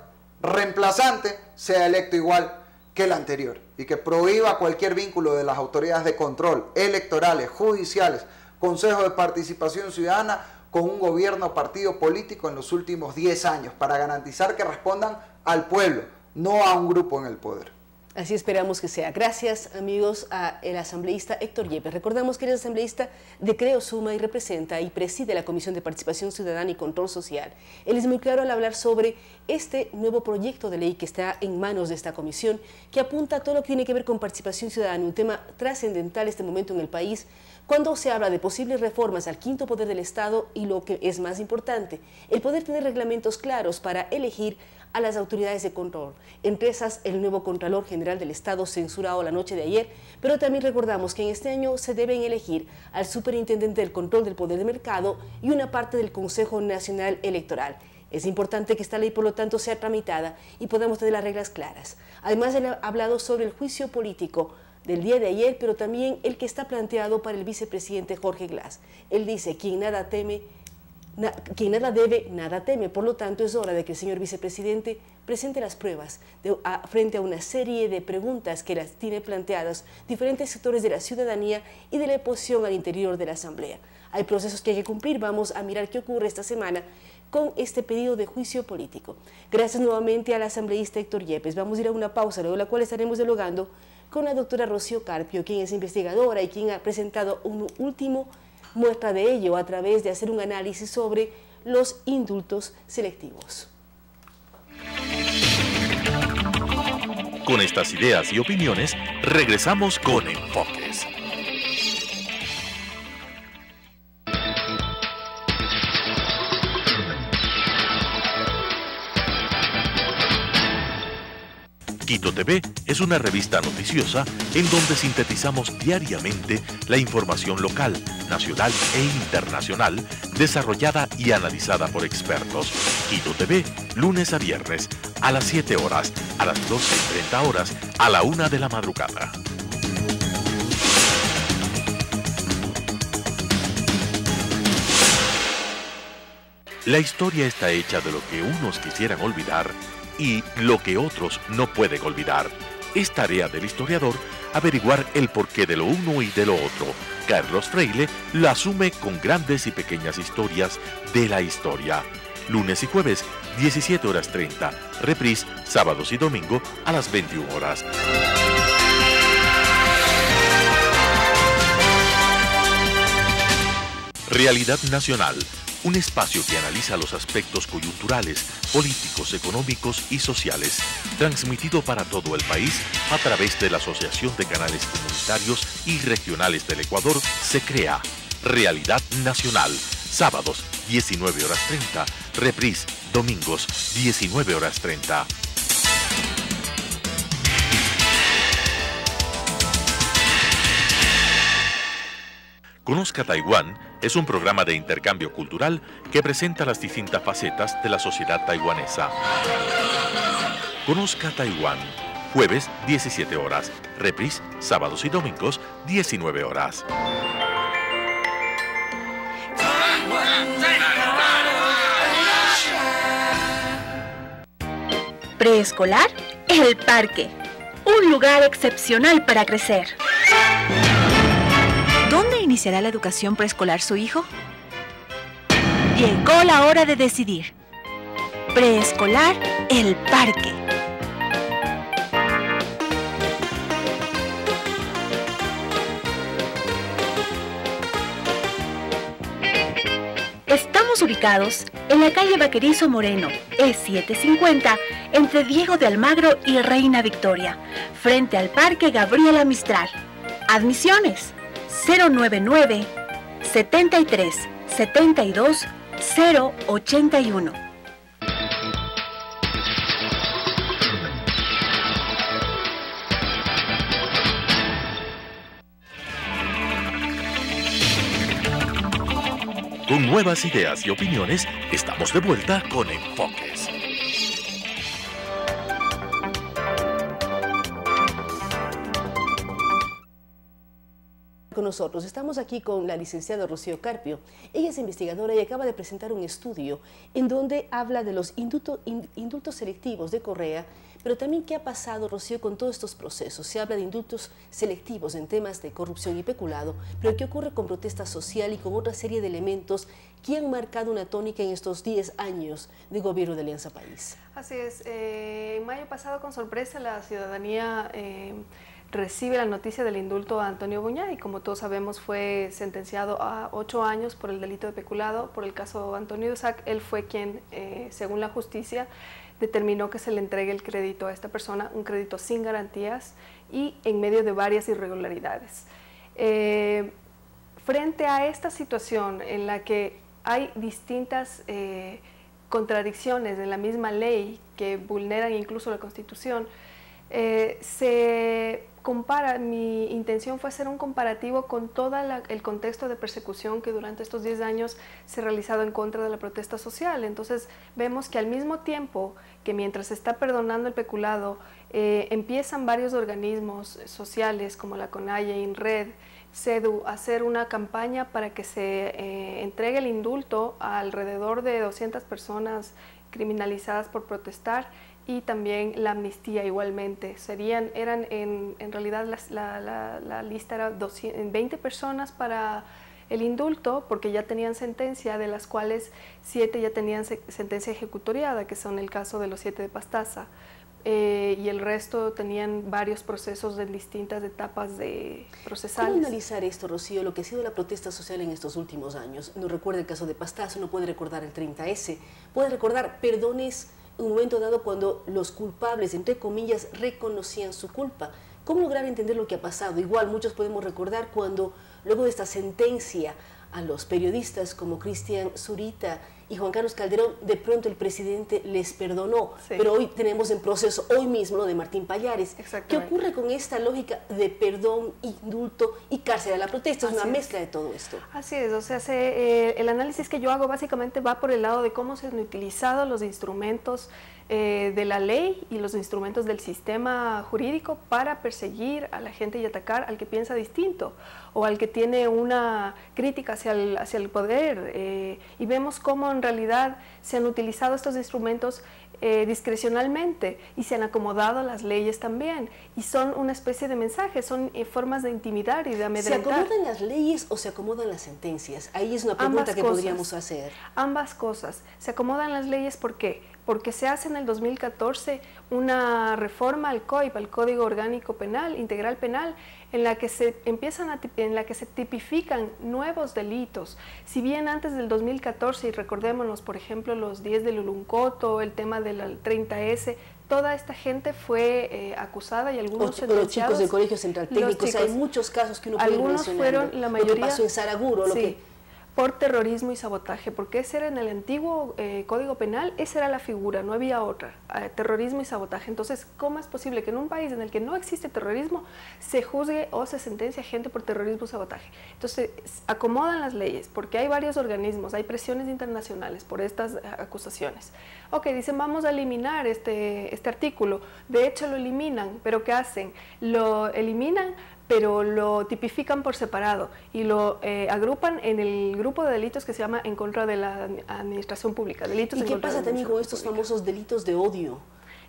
reemplazante sea electo igual que el anterior y que prohíba cualquier vínculo de las autoridades de control electorales, judiciales, consejos de participación ciudadana con un gobierno o partido político en los últimos 10 años para garantizar que respondan al pueblo, no a un grupo en el poder. Así esperamos que sea. Gracias, amigos, al asambleísta Héctor Yepes. Recordamos que él es asambleísta de Creo Suma y representa y preside la Comisión de Participación Ciudadana y Control Social. Él es muy claro al hablar sobre este nuevo proyecto de ley que está en manos de esta comisión, que apunta a todo lo que tiene que ver con participación ciudadana, un tema trascendental en este momento en el país, cuando se habla de posibles reformas al quinto poder del Estado y, lo que es más importante, el poder tener reglamentos claros para elegir a las autoridades de control. Entre esas, el nuevo Contralor General del Estado censurado la noche de ayer, pero también recordamos que en este año se deben elegir al Superintendente del Control del Poder de Mercado y una parte del Consejo Nacional Electoral. Es importante que esta ley, por lo tanto, sea tramitada y podamos tener las reglas claras. Además, él ha hablado sobre el juicio político del día de ayer, pero también el que está planteado para el vicepresidente Jorge Glass. Él dice, quien nada debe, nada teme. Por lo tanto, es hora de que el señor vicepresidente presente las pruebas frente a una serie de preguntas que las tiene planteadas diferentes sectores de la ciudadanía y de la oposición al interior de la Asamblea. Hay procesos que hay que cumplir. Vamos a mirar qué ocurre esta semana con este pedido de juicio político. Gracias nuevamente al asambleísta Héctor Yepes. Vamos a ir a una pausa, luego de la cual estaremos dialogando con la doctora Rocío Carpio, quien es investigadora y quien ha presentado un último muestra de ello a través de hacer un análisis sobre los indultos selectivos. Con estas ideas y opiniones, regresamos con Enfoques. Quito TV es una revista noticiosa en donde sintetizamos diariamente la información local, nacional e internacional, desarrollada y analizada por expertos. Quito TV, lunes a viernes, a las 7 horas, a las 12:30 horas, a la 1 de la madrugada. La historia está hecha de lo que unos quisieran olvidar y lo que otros no pueden olvidar. Es tarea del historiador averiguar el porqué de lo uno y de lo otro. Carlos Freire lo asume con grandes y pequeñas historias de la historia. Lunes y jueves, 17:30. Reprise, sábados y domingo a las 21 horas. Realidad Nacional. Un espacio que analiza los aspectos coyunturales, políticos, económicos y sociales, transmitido para todo el país a través de la Asociación de Canales Comunitarios y Regionales del Ecuador, se crea Realidad Nacional, sábados 19:30, reprise domingos 19:30. Conozca Taiwán es un programa de intercambio cultural que presenta las distintas facetas de la sociedad taiwanesa. Conozca Taiwán, jueves 17 horas, reprise sábados y domingos 19 horas. Preescolar El Parque, un lugar excepcional para crecer. ¿Dónde iniciará la educación preescolar su hijo? Llegó la hora de decidir. Preescolar El Parque. Estamos ubicados en la calle Vaquerizo Moreno, E750, entre Diego de Almagro y Reina Victoria, frente al Parque Gabriela Mistral. Admisiones 099 73 72 081. Con nuevas ideas y opiniones, estamos de vuelta con Enfoques. Con nosotros estamos aquí con la licenciada Rocío Carpio. Ella es investigadora y acaba de presentar un estudio en donde habla de los indultos selectivos de Correa, pero también qué ha pasado, Rocío, con todos estos procesos. Se habla de indultos selectivos en temas de corrupción y peculado, pero qué ocurre con protesta social y con otra serie de elementos que han marcado una tónica en estos 10 años de gobierno de Alianza País. Así es. En mayo pasado, con sorpresa, la ciudadanía recibe la noticia del indulto a Antonio Buñay. Como todos sabemos, fue sentenciado a 8 años por el delito de peculado. Por el caso Antonio Usac, él fue quien, según la justicia, determinó que se le entregue el crédito a esta persona, un crédito sin garantías y en medio de varias irregularidades. Frente a esta situación en la que hay distintas contradicciones en la misma ley que vulneran incluso la Constitución, se compara, mi intención fue hacer un comparativo con todo el contexto de persecución que durante estos 10 años se ha realizado en contra de la protesta social. Entonces vemos que al mismo tiempo que mientras se está perdonando el peculado, empiezan varios organismos sociales como la CONAIE, INRED, CEDU, a hacer una campaña para que se entregue el indulto a alrededor de 200 personas criminalizadas por protestar, y también la amnistía igualmente. Eran en realidad la lista era 20 personas para el indulto, porque ya tenían sentencia, de las cuales 7 ya tenían sentencia ejecutoriada, que son el caso de los 7 de Pastaza, y el resto tenían varios procesos en distintas etapas procesales. ¿Cómo analizar esto, Rocío, lo que ha sido la protesta social en estos últimos años? Uno recuerda el caso de Pastaza, uno puede recordar el 30S, puede recordar perdones en un momento dado cuando los culpables, entre comillas, reconocían su culpa. ¿Cómo lograr entender lo que ha pasado? Igual muchos podemos recordar cuando, luego de esta sentencia a los periodistas como Cristian Zurita y Juan Carlos Calderón, de pronto el presidente les perdonó. Sí. Pero hoy tenemos en proceso, hoy mismo, lo de Martín Pallares. ¿Qué ocurre con esta lógica de perdón, indulto y cárcel a la protesta? Es una mezcla de todo esto. Así es, o sea, el análisis que yo hago básicamente va por el lado de cómo se han utilizado los instrumentos de la ley y los instrumentos del sistema jurídico para perseguir a la gente y atacar al que piensa distinto o al que tiene una crítica hacia el poder, y vemos cómo en realidad se han utilizado estos instrumentos discrecionalmente y se han acomodado las leyes también, y son una especie de mensaje, son formas de intimidar y de amedrentar. ¿Se acomodan las leyes o se acomodan las sentencias? Ahí es una pregunta que podríamos hacer. Ambas cosas. Se acomodan las leyes, ¿por qué? Porque se hace en el 2014 una reforma al COIP, al Código Orgánico Penal, Integral Penal, en la que se tipifican nuevos delitos. Si bien antes del 2014, y recordémonos, por ejemplo, los 10 de Luluncoto, el tema del 30S, toda esta gente fue acusada y algunos sentenciados. Los chicos del Colegio Central Técnico, o sea, hay muchos casos que uno puede mencionar. Fueron, la mayoría, lo que pasó en Saraguro, por terrorismo y sabotaje, porque ese era en el antiguo Código Penal, esa era la figura, no había otra, terrorismo y sabotaje. Entonces, ¿cómo es posible que en un país en el que no existe terrorismo se juzgue o se sentencia a gente por terrorismo y sabotaje? Entonces, acomodan las leyes, porque hay varios organismos, hay presiones internacionales por estas acusaciones. Ok, dicen, vamos a eliminar este artículo. De hecho, lo eliminan, pero ¿qué hacen? Lo eliminan, pero lo tipifican por separado y lo agrupan en el grupo de delitos que se llama en contra de la administración pública. ¿Y qué pasa también con estos famosos delitos de odio?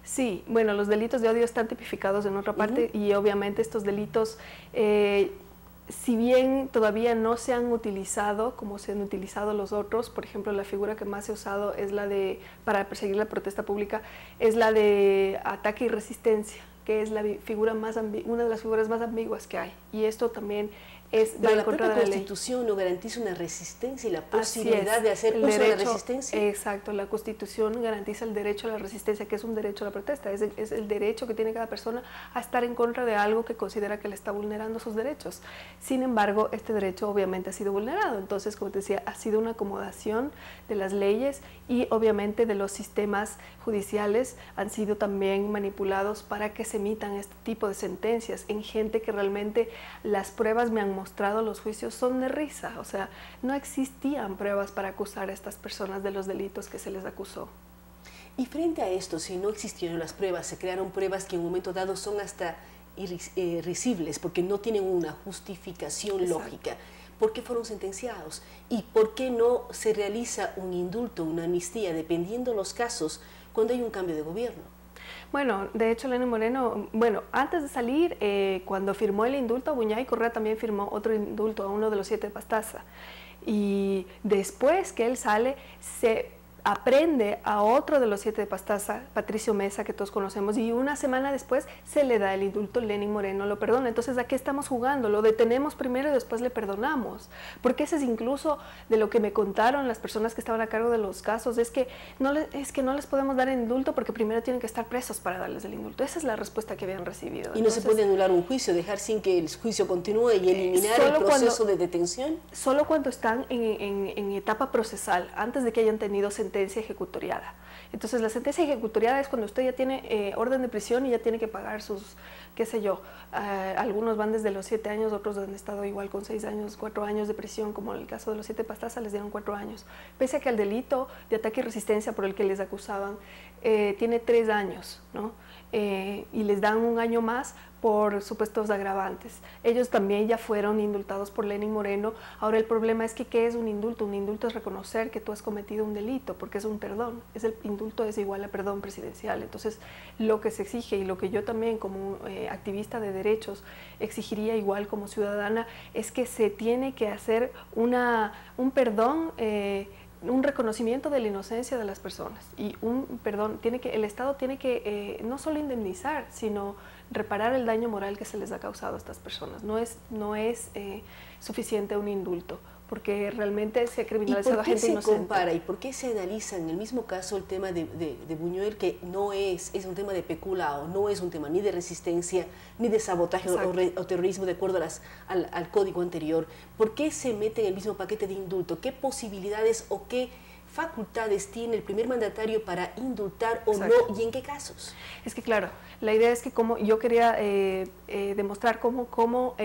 Sí, bueno, los delitos de odio están tipificados en otra parte y obviamente estos delitos, si bien todavía no se han utilizado como se han utilizado los otros, por ejemplo, la figura que más se ha usado es la para perseguir la protesta pública, es la de ataque y resistencia, que es una de las figuras más ambiguas que hay, y esto también es de la propia Constitución no garantiza una resistencia y la posibilidad de hacer uso de la resistencia. Exacto, la Constitución garantiza el derecho a la resistencia, que es un derecho a la protesta, es el derecho que tiene cada persona a estar en contra de algo que considera que le está vulnerando sus derechos. Sin embargo, este derecho obviamente ha sido vulnerado, entonces, como te decía, ha sido una acomodación de las leyes y obviamente de los sistemas judiciales han sido también manipulados para que se emitan este tipo de sentencias en gente que realmente las pruebas me han mostrado, los juicios son de risa, o sea, no existían pruebas para acusar a estas personas de los delitos que se les acusó. Y frente a esto, si no existieron las pruebas, se crearon pruebas que en un momento dado son hasta irrisibles, porque no tienen una justificación Exacto. lógica. ¿Por qué fueron sentenciados? ¿Y por qué no se realiza un indulto, una amnistía, dependiendo los casos, cuando hay un cambio de gobierno? Bueno, de hecho, Lenín Moreno, bueno, antes de salir, cuando firmó el indulto, Buñay Correa también firmó otro indulto a uno de los 7 de Pastaza. Y después que él sale, se aprende a otro de los 7 de Pastaza, Patricio Mesa, que todos conocemos, y una semana después se le da el indulto, Lenín Moreno lo perdona. Entonces, ¿a qué estamos jugando? Lo detenemos primero y después le perdonamos. Porque ese es incluso de lo que me contaron las personas que estaban a cargo de los casos, es que no les podemos dar el indulto porque primero tienen que estar presos para darles el indulto. Esa es la respuesta que habían recibido. Y no se puede anular un juicio, dejar sin que el juicio continúe y eliminar el proceso de detención. Solo cuando están en etapa procesal, antes de que hayan tenido sentencia ejecutoriada. Entonces, la sentencia ejecutoriada es cuando usted ya tiene orden de prisión y ya tiene que pagar sus, qué sé yo, algunos van desde los 7 años, otros han estado igual con 6 años, 4 años de prisión, como en el caso de los 7 Pastaza les dieron 4 años. Pese a que el delito de ataque y resistencia por el que les acusaban tiene 3 años, ¿no? Y les dan 1 año más por supuestos agravantes. Ellos también ya fueron indultados por Lenín Moreno. Ahora el problema es que ¿qué es un indulto? Un indulto es reconocer que tú has cometido un delito, porque es un perdón. El indulto es igual a perdón presidencial. Entonces, lo que se exige y lo que yo también como activista de derechos exigiría igual como ciudadana es que se tiene que hacer un perdón, un reconocimiento de la inocencia de las personas y un perdón. El Estado tiene que no solo indemnizar, sino reparar el daño moral que se les ha causado a estas personas. No es suficiente un indulto, porque realmente se ha criminalizado a gente inocente. ¿Y por qué se compara y por qué se analiza en el mismo caso el tema de Buñuel, que no es un tema de peculado, no es un tema ni de resistencia, ni de sabotaje o terrorismo de acuerdo al código anterior? ¿Por qué se mete en el mismo paquete de indulto? ¿Qué posibilidades o qué facultades tiene el primer mandatario para indultar o Exacto. no, y en qué casos? Es que claro, la idea es que como yo quería demostrar cómo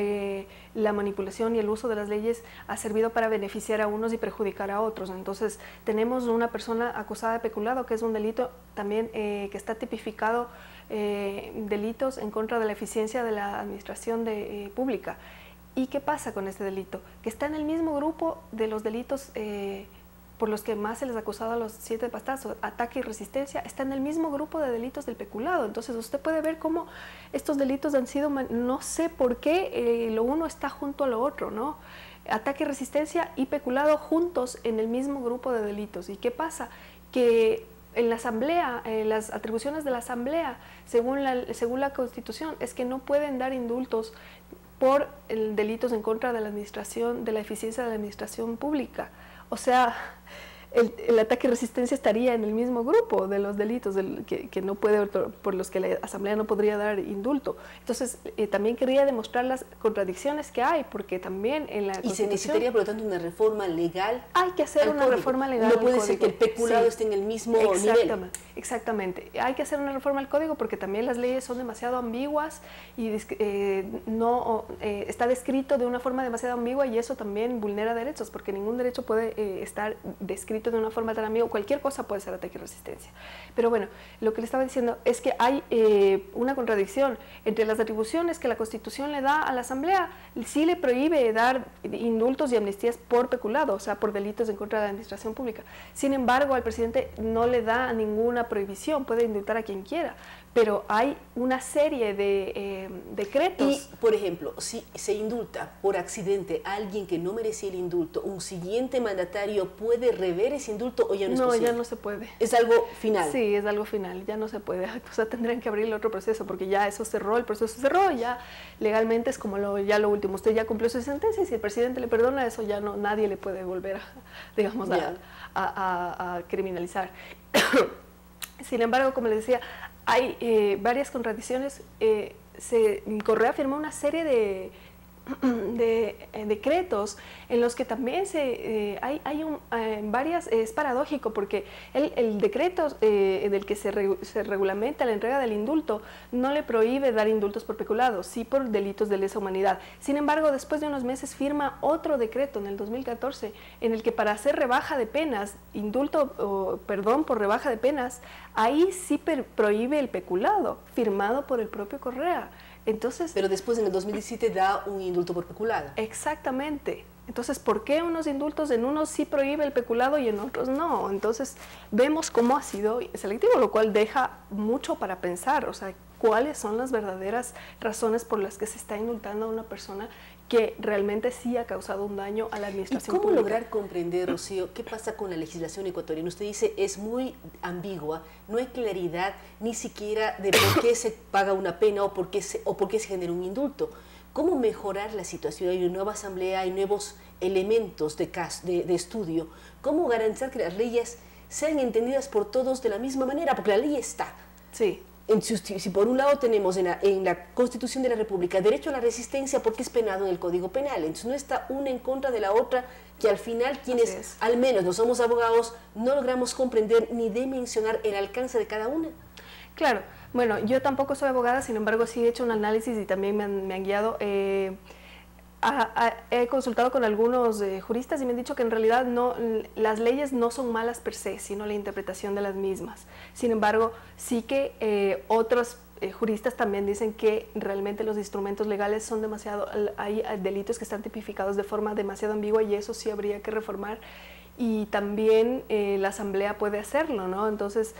la manipulación y el uso de las leyes ha servido para beneficiar a unos y perjudicar a otros. Entonces tenemos una persona acusada de peculado, que es un delito también que está tipificado, delitos en contra de la eficiencia de la administración pública. ¿Y qué pasa con este delito? Que está en el mismo grupo de los delitos por los que más se les ha acusado a los 7 Pastazos, ataque y resistencia, está en el mismo grupo de delitos del peculado. Entonces usted puede ver cómo estos delitos han sido, no sé por qué lo uno está junto a lo otro, ¿no? Ataque y resistencia y peculado juntos en el mismo grupo de delitos. ¿Y qué pasa? Que en la Asamblea, las atribuciones de la Asamblea, según la Constitución, es que no pueden dar indultos por delitos en contra de la administración, de la eficiencia de la administración pública. O sea, el ataque y resistencia estaría en el mismo grupo de los delitos que no puede, por los que la Asamblea no podría dar indulto. Entonces, también quería demostrar las contradicciones que hay, porque también en la Constitución... Y se necesitaría, por lo tanto, una reforma legal. Hay que hacer una reforma legal. No puede ser que el peculado esté en el mismo nivel. Exactamente. Hay que hacer una reforma al código porque también las leyes son demasiado ambiguas y está descrito de una forma demasiado ambigua, y eso también vulnera derechos, porque ningún derecho puede estar descrito de una forma tan ambigua. Cualquier cosa puede ser ataque y resistencia. Pero bueno, lo que le estaba diciendo es que hay una contradicción entre las atribuciones que la Constitución le da a la Asamblea. Sí le prohíbe dar indultos y amnistías por peculado, o sea, por delitos en contra de la administración pública. Sin embargo, al presidente no le da ninguna prohibición, puede indultar a quien quiera, pero hay una serie de decretos. Y, por ejemplo, si se indulta por accidente a alguien que no merecía el indulto, ¿un siguiente mandatario puede rever ese indulto o ya no es posible? No, ya no se puede. ¿Es algo final? Sí, es algo final, ya no se puede. O sea, tendrían que abrir otro proceso porque ya eso cerró, el proceso cerró, ya legalmente es como ya lo último. Usted ya cumplió su sentencia y si el presidente le perdona eso, ya no, nadie le puede volver a criminalizar. Sin embargo, como les decía, hay varias contradicciones. Correa firmó una serie de decretos en los que también es paradójico porque el decreto del que se regulamenta la entrega del indulto no le prohíbe dar indultos por peculado, sí por delitos de lesa humanidad. Sin embargo, después de unos meses firma otro decreto en el 2014 en el que para hacer rebaja de penas, perdón por rebaja de penas, ahí sí prohíbe el peculado, firmado por el propio Correa. Entonces, pero después en el 2017 da un indulto por peculado. Exactamente. Entonces, ¿por qué unos indultos en unos sí prohíbe el peculado y en otros no? Entonces, vemos cómo ha sido selectivo, lo cual deja mucho para pensar, o sea, cuáles son las verdaderas razones por las que se está indultando a una persona que realmente sí ha causado un daño a la administración ¿Y cómo pública. lograr comprender, Rocío, qué pasa con la legislación ecuatoriana? Usted dice, es muy ambigua, no hay claridad ni siquiera de por qué se paga una pena o por qué se genera un indulto. ¿Cómo mejorar la situación? Hay una nueva asamblea, hay nuevos elementos de estudio. ¿Cómo garantizar que las leyes sean entendidas por todos de la misma manera? Porque la ley está. Sí. Si por un lado tenemos en la Constitución de la República derecho a la resistencia porque es penado en el Código Penal, entonces no está una en contra de la otra, que al final quienes al menos no somos abogados no logramos comprender ni dimensionar el alcance de cada una. Claro, bueno, yo tampoco soy abogada, sin embargo sí he hecho un análisis y también me han guiado. He consultado con algunos juristas y me han dicho que en realidad las leyes no son malas per se, sino la interpretación de las mismas. Sin embargo, sí que otros juristas también dicen que realmente los instrumentos legales son demasiado, hay delitos que están tipificados de forma demasiado ambigua y eso sí habría que reformar. Y también la asamblea puede hacerlo, ¿no? Entonces,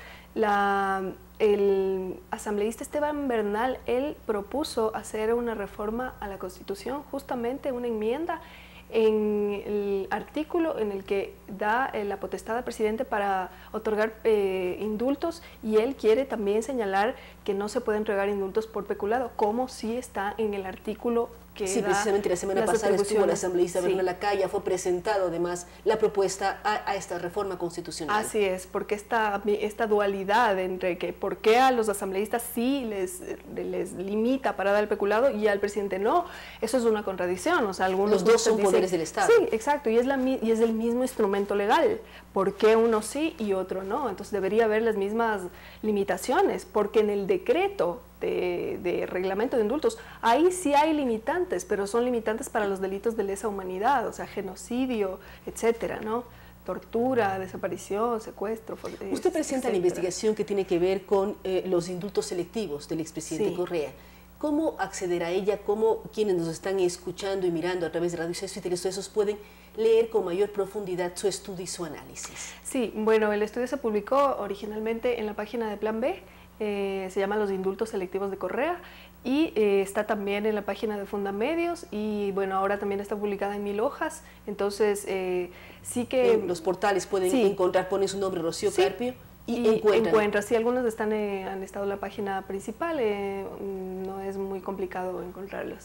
el asambleísta Esteban Bernal, él propuso hacer una reforma a la Constitución, justamente una enmienda en el artículo en el que da la potestad al presidente para otorgar indultos, y él quiere también señalar que no se pueden entregar indultos por peculado, como sí está en el artículo que sí, da precisamente la semana pasada estuvo el asambleísta sí. Bernal Lacaya, fue presentado además la propuesta a esta reforma constitucional. Así es, porque esta dualidad entre que por qué a los asambleístas sí les limita para dar el peculado y al presidente no, eso es una contradicción. O sea, algunos los dos son poderes del Estado. Sí, exacto, y es el mismo instrumento legal. ¿Por qué uno sí y otro no? Entonces debería haber las mismas limitaciones, porque en el decreto de reglamento de indultos, ahí sí hay limitantes, pero son limitantes para los delitos de lesa humanidad, o sea, genocidio, etcétera, ¿no? Tortura, desaparición, secuestro. Usted presenta la investigación que tiene que ver con los indultos selectivos del expresidente Correa. ¿Cómo acceder a ella? ¿Cómo quienes nos están escuchando y mirando a través de Radio Sucesos y Telesucesos pueden leer con mayor profundidad su estudio y su análisis? Sí, bueno, el estudio se publicó originalmente en la página de Plan B, se llama Los indultos selectivos de Correa, y está también en la página de Fundamedios, y bueno, ahora también está publicada en 1000 hojas, entonces sí que... En los portales pueden encontrar, ponen su nombre, Rocío Carpio, y encuentran. Sí, algunos han estado en la página principal, no es muy complicado encontrarlos.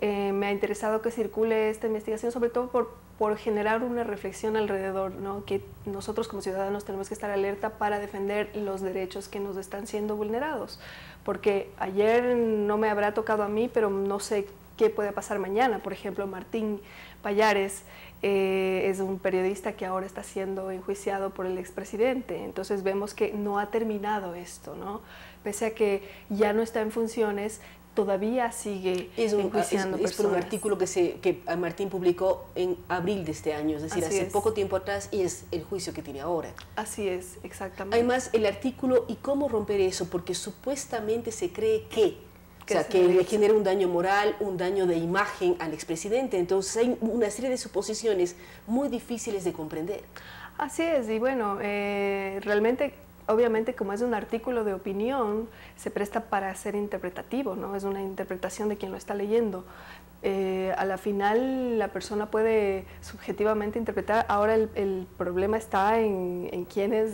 Me ha interesado que circule esta investigación, sobre todo por generar una reflexión alrededor, ¿no? Que nosotros como ciudadanos tenemos que estar alerta para defender los derechos que nos están siendo vulnerados. Porque ayer no me habrá tocado a mí, pero no sé qué puede pasar mañana. Por ejemplo, Martín Pallares es un periodista que ahora está siendo enjuiciado por el expresidente. Entonces vemos que no ha terminado esto, ¿no? Pese a que ya no está en funciones, todavía sigue enjuiciando personas. Es por un artículo que Martín publicó en abril de este año, es decir, hace poco tiempo atrás, y es el juicio que tiene ahora. Así es, exactamente. Además, el artículo, ¿y cómo romper eso? Porque supuestamente se cree que le genera un daño moral, un daño de imagen al expresidente. Entonces hay una serie de suposiciones muy difíciles de comprender. Así es, y bueno, realmente, obviamente, como es un artículo de opinión, se presta para ser interpretativo, ¿no? Es una interpretación de quien lo está leyendo. A la final la persona puede subjetivamente interpretar. Ahora el problema está en quienes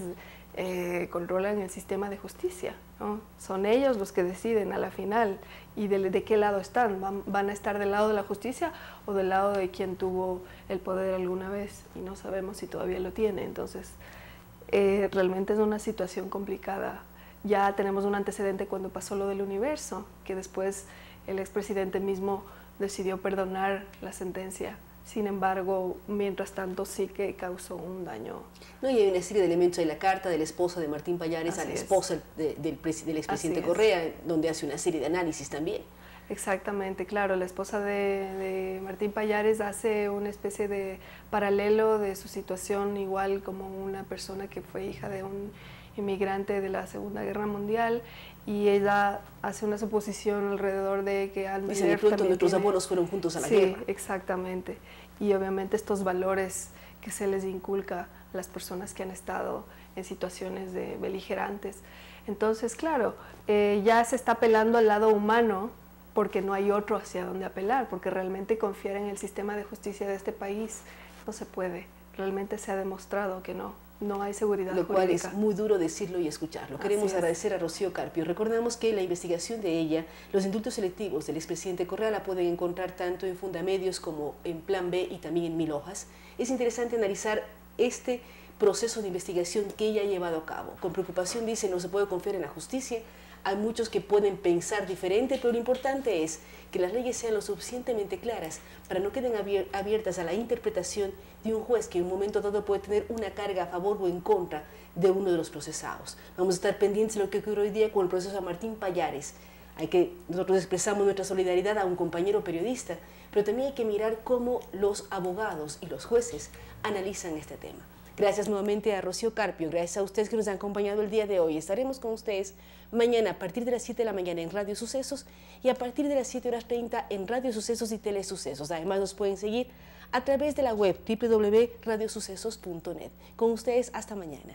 controlan el sistema de justicia, ¿no? Son ellos los que deciden a la final y de qué lado están. ¿Van a estar del lado de la justicia o del lado de quien tuvo el poder alguna vez? Y no sabemos si todavía lo tiene. Entonces, realmente es una situación complicada. Ya tenemos un antecedente cuando pasó lo del Universo, que después el expresidente mismo decidió perdonar la sentencia. Sin embargo, mientras tanto sí que causó un daño. No, y hay una serie de elementos de la carta de la esposa de Martín Pallares a la esposa del expresidente Correa, donde hace una serie de análisis también. Exactamente, claro, la esposa de Martín Pallares hace una especie de paralelo de su situación, igual como una persona que fue hija de un inmigrante de la Segunda Guerra Mundial, y ella hace una suposición alrededor de que Dice, de pronto nuestros abuelos fueron juntos a la guerra. Sí, exactamente. Y obviamente estos valores que se les inculca a las personas que han estado en situaciones de beligerantes. Entonces, claro, ya se está apelando al lado humano porque no hay otro hacia donde apelar, porque realmente confiar en el sistema de justicia de este país no se puede. Realmente se ha demostrado que no hay seguridad jurídica. Lo cual es muy duro decirlo y escucharlo. Queremos agradecer a Rocío Carpio. Recordamos que la investigación de ella, los indultos selectivos del expresidente Correa, la pueden encontrar tanto en Fundamedios como en Plan B y también en 1000 hojas. Es interesante analizar este proceso de investigación que ella ha llevado a cabo. Con preocupación dice, no se puede confiar en la justicia. Hay muchos que pueden pensar diferente, pero lo importante es que las leyes sean lo suficientemente claras para no queden abiertas a la interpretación de un juez que en un momento dado puede tener una carga a favor o en contra de uno de los procesados. Vamos a estar pendientes de lo que ocurre hoy día con el proceso de Martín Pallares. Nosotros expresamos nuestra solidaridad a un compañero periodista, pero también hay que mirar cómo los abogados y los jueces analizan este tema. Gracias nuevamente a Rocío Carpio, gracias a ustedes que nos han acompañado el día de hoy. Estaremos con ustedes mañana a partir de las 7 de la mañana en Radio Sucesos y a partir de las 7:30 en Radio Sucesos y Telesucesos. Además nos pueden seguir a través de la web www.radiosucesos.net. Con ustedes hasta mañana.